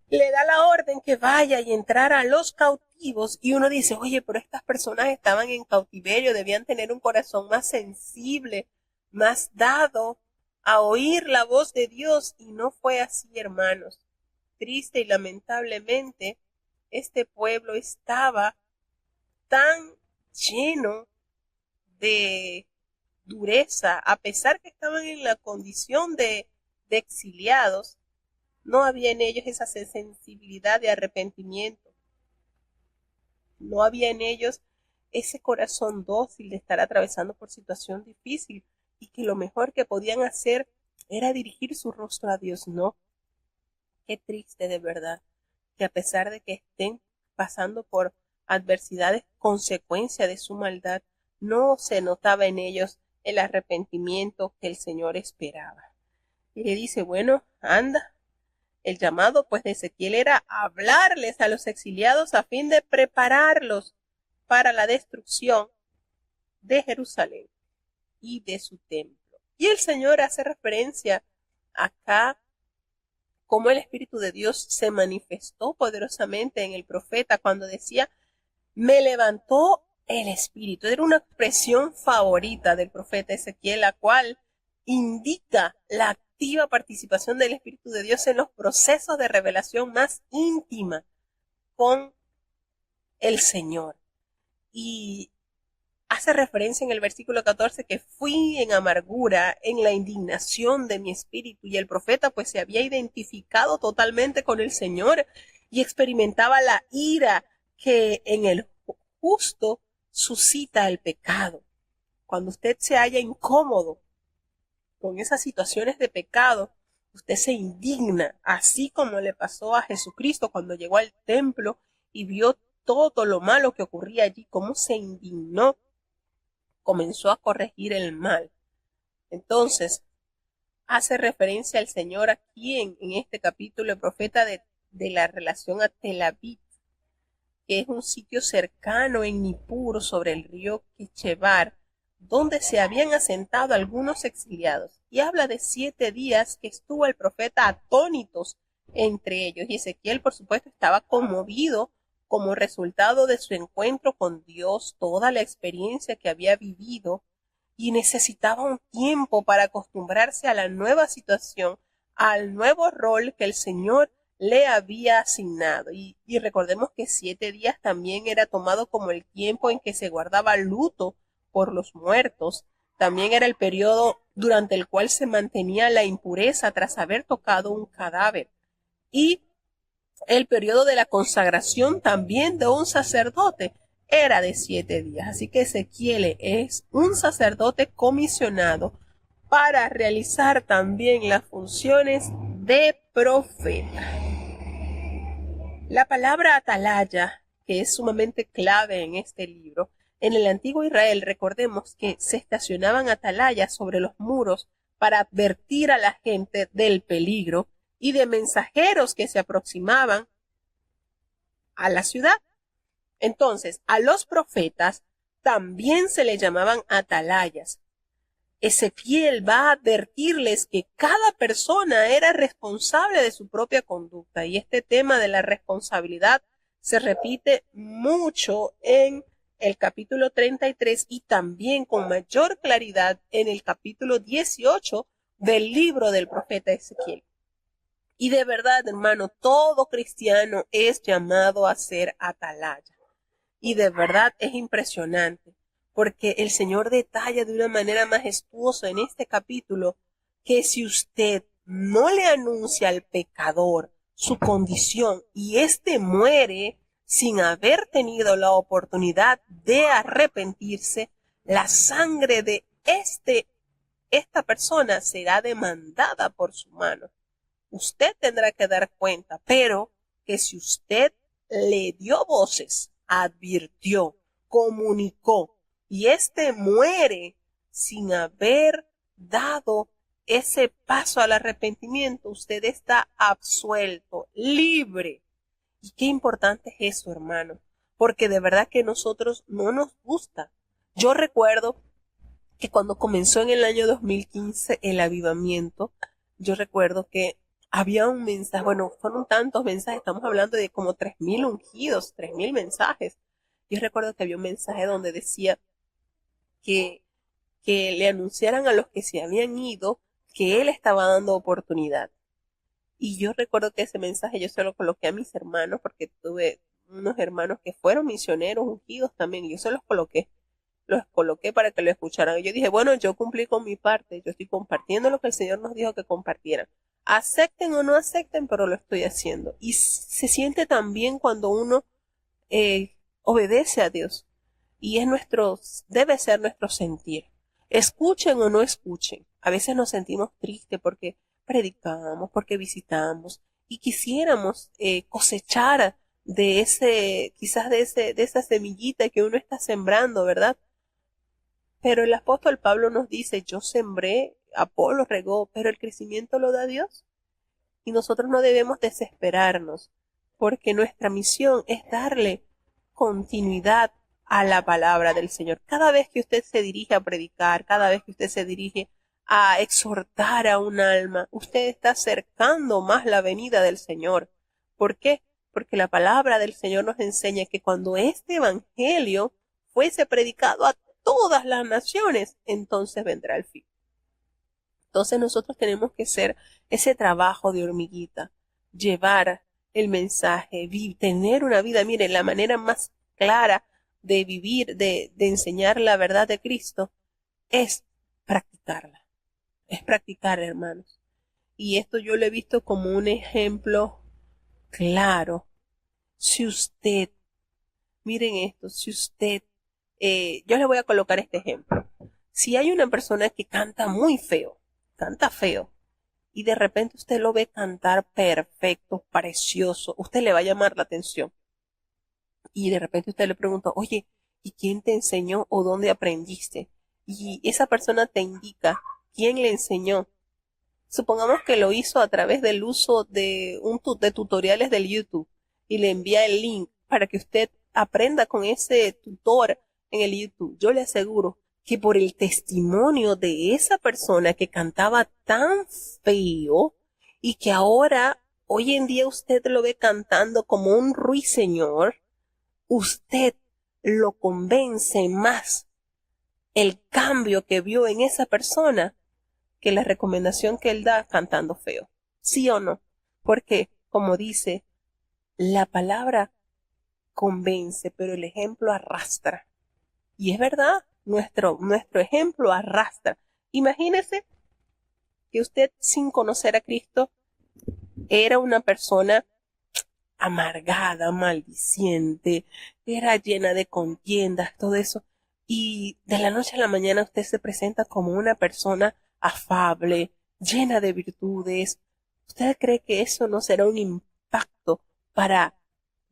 Le da la orden que vaya y entrara a los cautivos y uno dice, oye, pero estas personas estaban en cautiverio, debían tener un corazón más sensible, más dado a oír la voz de Dios, y no fue así, hermanos. Triste y lamentablemente, este pueblo estaba tan lleno de dureza, a pesar que estaban en la condición de exiliados, no había en ellos esa sensibilidad de arrepentimiento. No había en ellos ese corazón dócil de estar atravesando por situación difícil y que lo mejor que podían hacer era dirigir su rostro a Dios. No. Qué triste de verdad que a pesar de que estén pasando por adversidades consecuencia de su maldad, no se notaba en ellos el arrepentimiento que el Señor esperaba. Y le dice, bueno, anda. El llamado pues de Ezequiel era hablarles a los exiliados a fin de prepararlos para la destrucción de Jerusalén y de su templo. Y el Señor hace referencia acá cómo el Espíritu de Dios se manifestó poderosamente en el profeta cuando decía, me levantó el Espíritu. Era una expresión favorita del profeta Ezequiel, la cual indica la activa participación del Espíritu de Dios en los procesos de revelación más íntima con el Señor. Y hace referencia en el versículo 14 que fui en amargura, en la indignación de mi espíritu, y el profeta pues se había identificado totalmente con el Señor y experimentaba la ira que en el justo suscita el pecado. Cuando usted se halla incómodo con esas situaciones de pecado, usted se indigna, así como le pasó a Jesucristo cuando llegó al templo y vio todo lo malo que ocurría allí, cómo se indignó, comenzó a corregir el mal. Entonces, hace referencia al Señor aquí en este capítulo, el profeta de la relación a Tel Aviv, que es un sitio cercano en Nippur sobre el río Kechevar, donde se habían asentado algunos exiliados. Y habla de 7 días que estuvo el profeta atónitos entre ellos. Y Ezequiel, por supuesto, estaba conmovido como resultado de su encuentro con Dios, toda la experiencia que había vivido, y necesitaba un tiempo para acostumbrarse a la nueva situación, al nuevo rol que el Señor le había asignado. Y recordemos que 7 días también era tomado como el tiempo en que se guardaba luto por los muertos. También era el periodo durante el cual se mantenía la impureza tras haber tocado un cadáver. Y el periodo de la consagración también de un sacerdote era de 7 días. Así que Ezequiel es un sacerdote comisionado para realizar también las funciones de profeta. La palabra atalaya, que es sumamente clave en este libro, en el antiguo Israel recordemos que se estacionaban atalayas sobre los muros para advertir a la gente del peligro y de mensajeros que se aproximaban a la ciudad. Entonces, a los profetas también se les llamaban atalayas. Ezequiel va a advertirles que cada persona era responsable de su propia conducta, y este tema de la responsabilidad se repite mucho en el capítulo 33 y también con mayor claridad en el capítulo 18 del libro del profeta Ezequiel. Y de verdad, hermano, todo cristiano es llamado a ser atalaya. Y de verdad es impresionante, porque el Señor detalla de una manera majestuosa en este capítulo que si usted no le anuncia al pecador su condición y éste muere sin haber tenido la oportunidad de arrepentirse, la sangre de esta persona será demandada por su mano. Usted tendrá que dar cuenta, pero que si usted le dio voces, advirtió, comunicó, y éste muere sin haber dado ese paso al arrepentimiento, usted está absuelto, libre. Y qué importante es eso, hermano, porque de verdad que a nosotros no nos gusta. Yo recuerdo que cuando comenzó en el año 2015 el avivamiento, yo recuerdo que había un mensaje, bueno, fueron tantos mensajes, estamos hablando de como 3,000 ungidos, 3,000 mensajes. Yo recuerdo que había un mensaje donde decía que le anunciaran a los que se habían ido que él estaba dando oportunidad. Y yo recuerdo que ese mensaje yo se lo coloqué a mis hermanos, porque tuve unos hermanos que fueron misioneros ungidos también, y yo se los coloqué para que lo escucharan. Y yo dije, bueno, yo cumplí con mi parte, yo estoy compartiendo lo que el Señor nos dijo que compartieran. Acepten o no acepten, pero lo estoy haciendo. Y se siente tan bien cuando uno obedece a Dios. Y debe ser nuestro sentir. Escuchen o no escuchen. A veces nos sentimos tristes porque predicamos, porque visitamos, y quisiéramos cosechar quizás de esa semillita que uno está sembrando, ¿verdad? Pero el apóstol Pablo nos dice, yo sembré, Apolo regó, pero el crecimiento lo da Dios. Y nosotros no debemos desesperarnos, porque nuestra misión es darle continuidad a la palabra del Señor. Cada vez que usted se dirige a predicar, cada vez que usted se dirige a exhortar a un alma, usted está acercando más la venida del Señor. ¿Por qué? Porque la palabra del Señor nos enseña que cuando este evangelio fuese predicado a todas las naciones, entonces vendrá el fin. Entonces nosotros tenemos que hacer ese trabajo de hormiguita, llevar el mensaje, tener una vida. Mire, la manera más clara de vivir, de enseñar la verdad de Cristo, es practicarla. Es practicar, hermanos. Y esto yo lo he visto como un ejemplo claro. Si usted, miren esto, si usted, yo le voy a colocar este ejemplo. Si hay una persona que canta muy feo, canta feo, y de repente usted lo ve cantar perfecto, precioso, usted le va a llamar la atención. Y de repente usted le pregunta, oye, ¿y quién te enseñó o dónde aprendiste? Y esa persona te indica ¿Quién le enseñó? Supongamos que lo hizo a través del uso de de tutoriales del YouTube y le envía el link para que usted aprenda con ese tutor en el YouTube. Yo le aseguro que por el testimonio de esa persona que cantaba tan feo y que ahora, hoy en día usted lo ve cantando como un ruiseñor, usted lo convence más el cambio que vio en esa persona que la recomendación que él da cantando feo. ¿Sí o no? Porque, como dice, la palabra convence, pero el ejemplo arrastra. Y es verdad, nuestro ejemplo arrastra. Imagínese que usted, sin conocer a Cristo, era una persona amargada, maldiciente, era llena de contiendas, todo eso. Y de la noche a la mañana usted se presenta como una persona afable, llena de virtudes. ¿Usted cree que eso no será un impacto para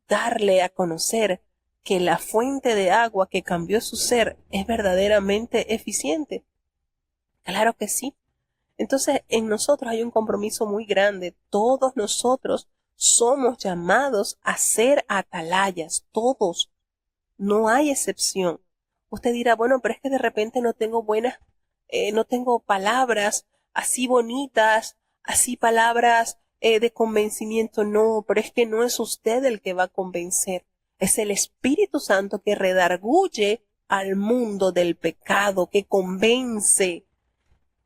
darle a conocer que la fuente de agua que cambió su ser es verdaderamente eficiente? Claro que sí. Entonces, en nosotros hay un compromiso muy grande. Todos nosotros somos llamados a ser atalayas, todos. No hay excepción. Usted dirá, bueno, pero es que de repente no tengo no tengo palabras así bonitas, así palabras de convencimiento. No, pero es que no es usted el que va a convencer. Es el Espíritu Santo que redarguye al mundo del pecado, que convence.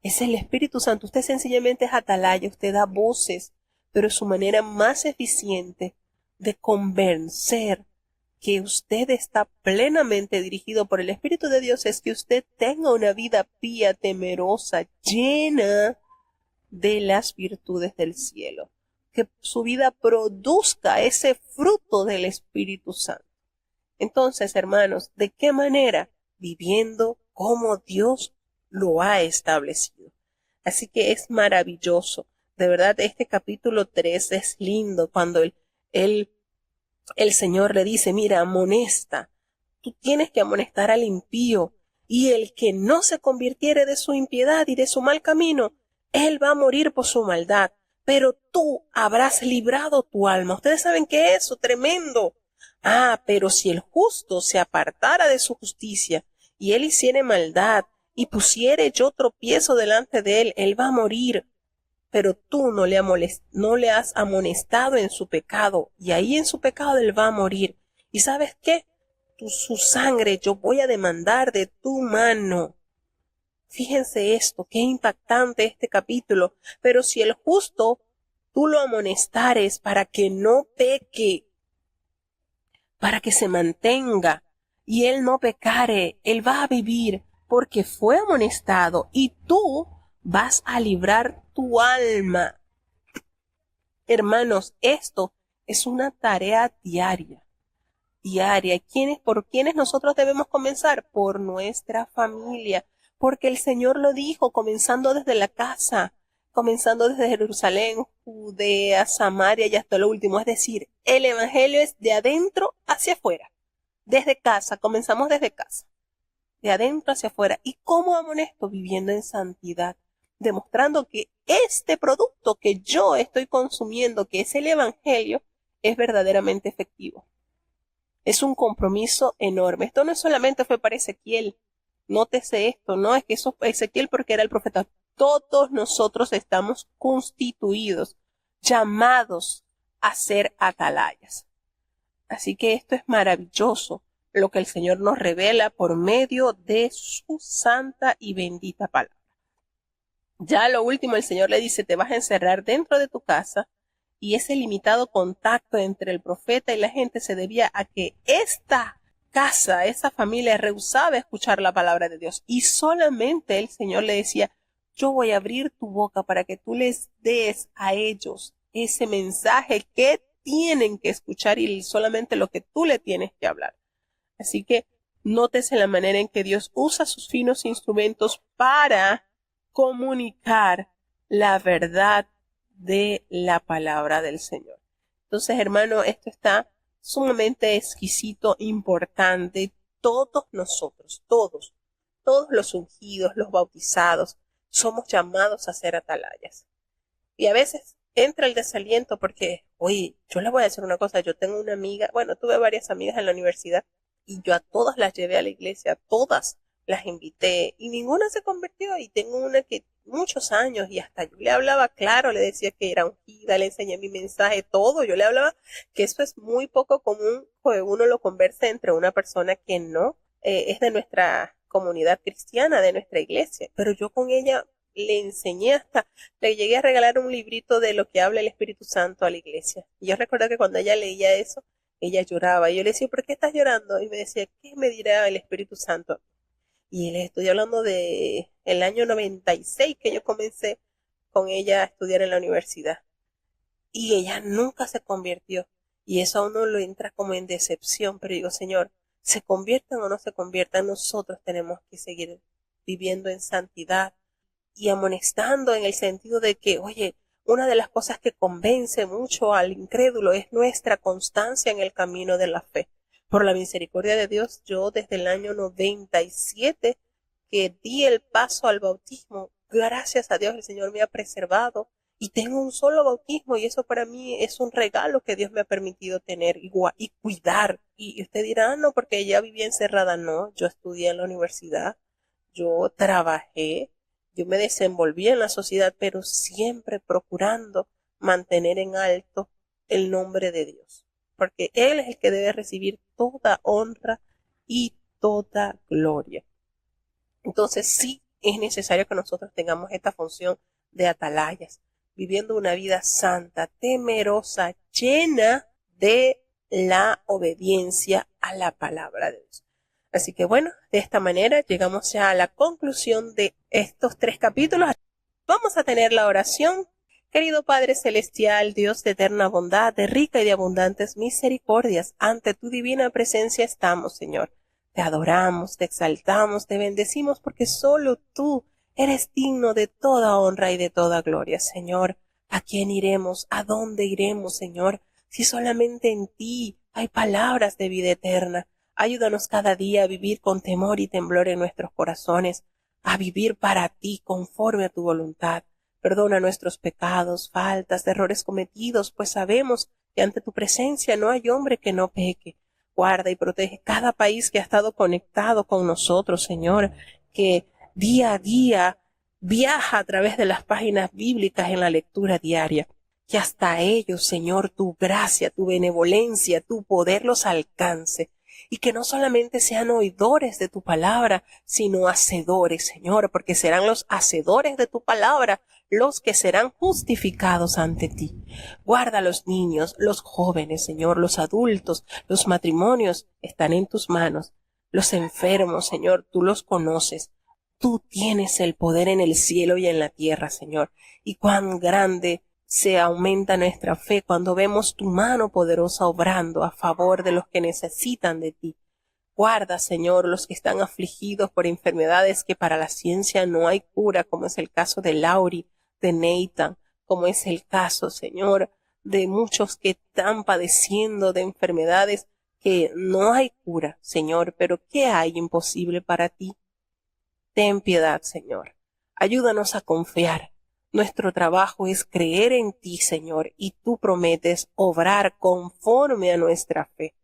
Es el Espíritu Santo. Usted sencillamente es atalaya, usted da voces, pero su manera más eficiente de convencer que usted está plenamente dirigido por el Espíritu de Dios es que usted tenga una vida pía, temerosa, llena de las virtudes del cielo. Que su vida produzca ese fruto del Espíritu Santo. Entonces, hermanos, ¿de qué manera? Viviendo como Dios lo ha establecido. Así que es maravilloso. De verdad, este capítulo 3 es lindo cuando el Señor le dice, mira, amonesta. Tú tienes que amonestar al impío. Y el que no se convirtiere de su impiedad y de su mal camino, él va a morir por su maldad. Pero tú habrás librado tu alma. Ustedes saben que es eso, tremendo. Ah, pero si el justo se apartara de su justicia y él hiciere maldad y pusiere yo tropiezo delante de él, él va a morir. Pero tú no le has amonestado en su pecado, y ahí en su pecado él va a morir. ¿Y sabes qué? Su sangre yo voy a demandar de tu mano. Fíjense esto, qué impactante este capítulo. Pero si el justo tú lo amonestares para que no peque, para que se mantenga, y él no pecare, él va a vivir porque fue amonestado, y tú vas a librar tu alma. Hermanos, esto es una tarea diaria. ¿Por quiénes nosotros debemos comenzar? Por nuestra familia, porque el Señor lo dijo, comenzando desde la casa, comenzando desde Jerusalén, Judea, Samaria y hasta lo último. Es decir, el Evangelio es de adentro hacia afuera. Desde casa, comenzamos desde casa. De adentro hacia afuera. ¿Y cómo amonesto? Viviendo en santidad, demostrando que este producto que yo estoy consumiendo, que es el Evangelio, es verdaderamente efectivo. Es un compromiso enorme. Esto no solamente fue para Ezequiel. Nótese esto, no es que eso fue Ezequiel porque era el profeta. Todos nosotros estamos constituidos, llamados a ser atalayas. Así que esto es maravilloso, lo que el Señor nos revela por medio de su santa y bendita palabra. Ya lo último, el Señor le dice, te vas a encerrar dentro de tu casa, y ese limitado contacto entre el profeta y la gente se debía a que esta casa, esa familia rehusaba escuchar la palabra de Dios, y solamente el Señor le decía, yo voy a abrir tu boca para que tú les des a ellos ese mensaje que tienen que escuchar y solamente lo que tú le tienes que hablar. Así que nótese la manera en que Dios usa sus finos instrumentos para comunicar la verdad de la palabra del Señor. Entonces, hermano, esto está sumamente exquisito, importante. Todos nosotros, todos los ungidos, los bautizados, somos llamados a ser atalayas. Y a veces entra el desaliento porque, oye, yo le voy a decir una cosa, yo tengo una amiga, bueno, tuve varias amigas en la universidad y yo a todas las llevé a la iglesia, a todas las invité y ninguna se convirtió, y tengo una que muchos años y hasta yo le hablaba claro, le decía que era ungida, le enseñé mi mensaje, todo, yo le hablaba, que eso es muy poco común, que uno lo converse entre una persona que no es de nuestra comunidad cristiana, de nuestra iglesia, pero yo con ella le enseñé, hasta le llegué a regalar un librito de lo que habla el Espíritu Santo a la iglesia. Y yo recuerdo que cuando ella leía eso, ella lloraba. Y yo le decía, ¿por qué estás llorando? Y me decía, ¿qué me dirá el Espíritu Santo? Y les estoy hablando de el año 96 que yo comencé con ella a estudiar en la universidad. Y ella nunca se convirtió. Y eso a uno lo entra como en decepción. Pero digo, Señor, se conviertan o no se conviertan, nosotros tenemos que seguir viviendo en santidad y amonestando en el sentido de que, oye, una de las cosas que convence mucho al incrédulo es nuestra constancia en el camino de la fe. Por la misericordia de Dios, yo desde el año 97 que di el paso al bautismo, gracias a Dios el Señor me ha preservado y tengo un solo bautismo, y eso para mí es un regalo que Dios me ha permitido tener y cuidar. Y usted dirá, no, porque ella vivía encerrada. No, yo estudié en la universidad, yo trabajé, yo me desenvolví en la sociedad, pero siempre procurando mantener en alto el nombre de Dios, porque Él es el que debe recibir toda honra y toda gloria. Entonces sí es necesario que nosotros tengamos esta función de atalayas, viviendo una vida santa, temerosa, llena de la obediencia a la palabra de Dios. Así que bueno, de esta manera llegamos ya a la conclusión de estos 3 capítulos. Vamos a tener la oración. Querido Padre Celestial, Dios de eterna bondad, de rica y de abundantes misericordias, ante tu divina presencia estamos, Señor. Te adoramos, te exaltamos, te bendecimos, porque solo tú eres digno de toda honra y de toda gloria, Señor. ¿A quién iremos? ¿A dónde iremos, Señor? Si solamente en ti hay palabras de vida eterna. Ayúdanos cada día a vivir con temor y temblor en nuestros corazones, a vivir para ti conforme a tu voluntad. Perdona nuestros pecados, faltas, errores cometidos, pues sabemos que ante tu presencia no hay hombre que no peque. Guarda y protege cada país que ha estado conectado con nosotros, Señor, que día a día viaja a través de las páginas bíblicas en la lectura diaria. Que hasta ellos, Señor, tu gracia, tu benevolencia, tu poder los alcance. Y que no solamente sean oidores de tu palabra, sino hacedores, Señor, porque serán los hacedores de tu palabra los que serán justificados ante ti. Guarda a los niños, los jóvenes, Señor, los adultos, los matrimonios están en tus manos. Los enfermos, Señor, tú los conoces. Tú tienes el poder en el cielo y en la tierra, Señor. Y cuán grande se aumenta nuestra fe cuando vemos tu mano poderosa obrando a favor de los que necesitan de ti. Guarda, Señor, los que están afligidos por enfermedades que para la ciencia no hay cura, como es el caso de Lauri, de Nathan, como es el caso, Señor, de muchos que están padeciendo de enfermedades que no hay cura, Señor, pero ¿qué hay imposible para ti? Ten piedad, Señor. Ayúdanos a confiar. Nuestro trabajo es creer en ti, Señor, y tú prometes obrar conforme a nuestra fe.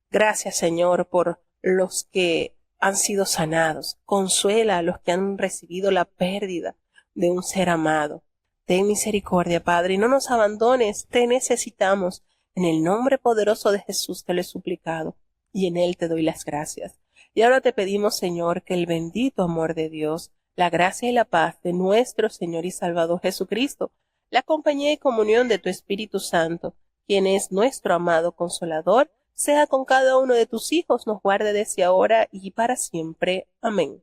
Gracias, Señor, por los que han sido sanados. Consuela a los que han recibido la pérdida de un ser amado. Ten misericordia, Padre, y no nos abandones. Te necesitamos. En el nombre poderoso de Jesús te lo he suplicado, y en él te doy las gracias. Y ahora te pedimos, Señor, que el bendito amor de Dios, la gracia y la paz de nuestro Señor y Salvador Jesucristo, la compañía y comunión de tu Espíritu Santo, quien es nuestro amado Consolador, sea con cada uno de tus hijos, nos guarde desde ahora y para siempre. Amén.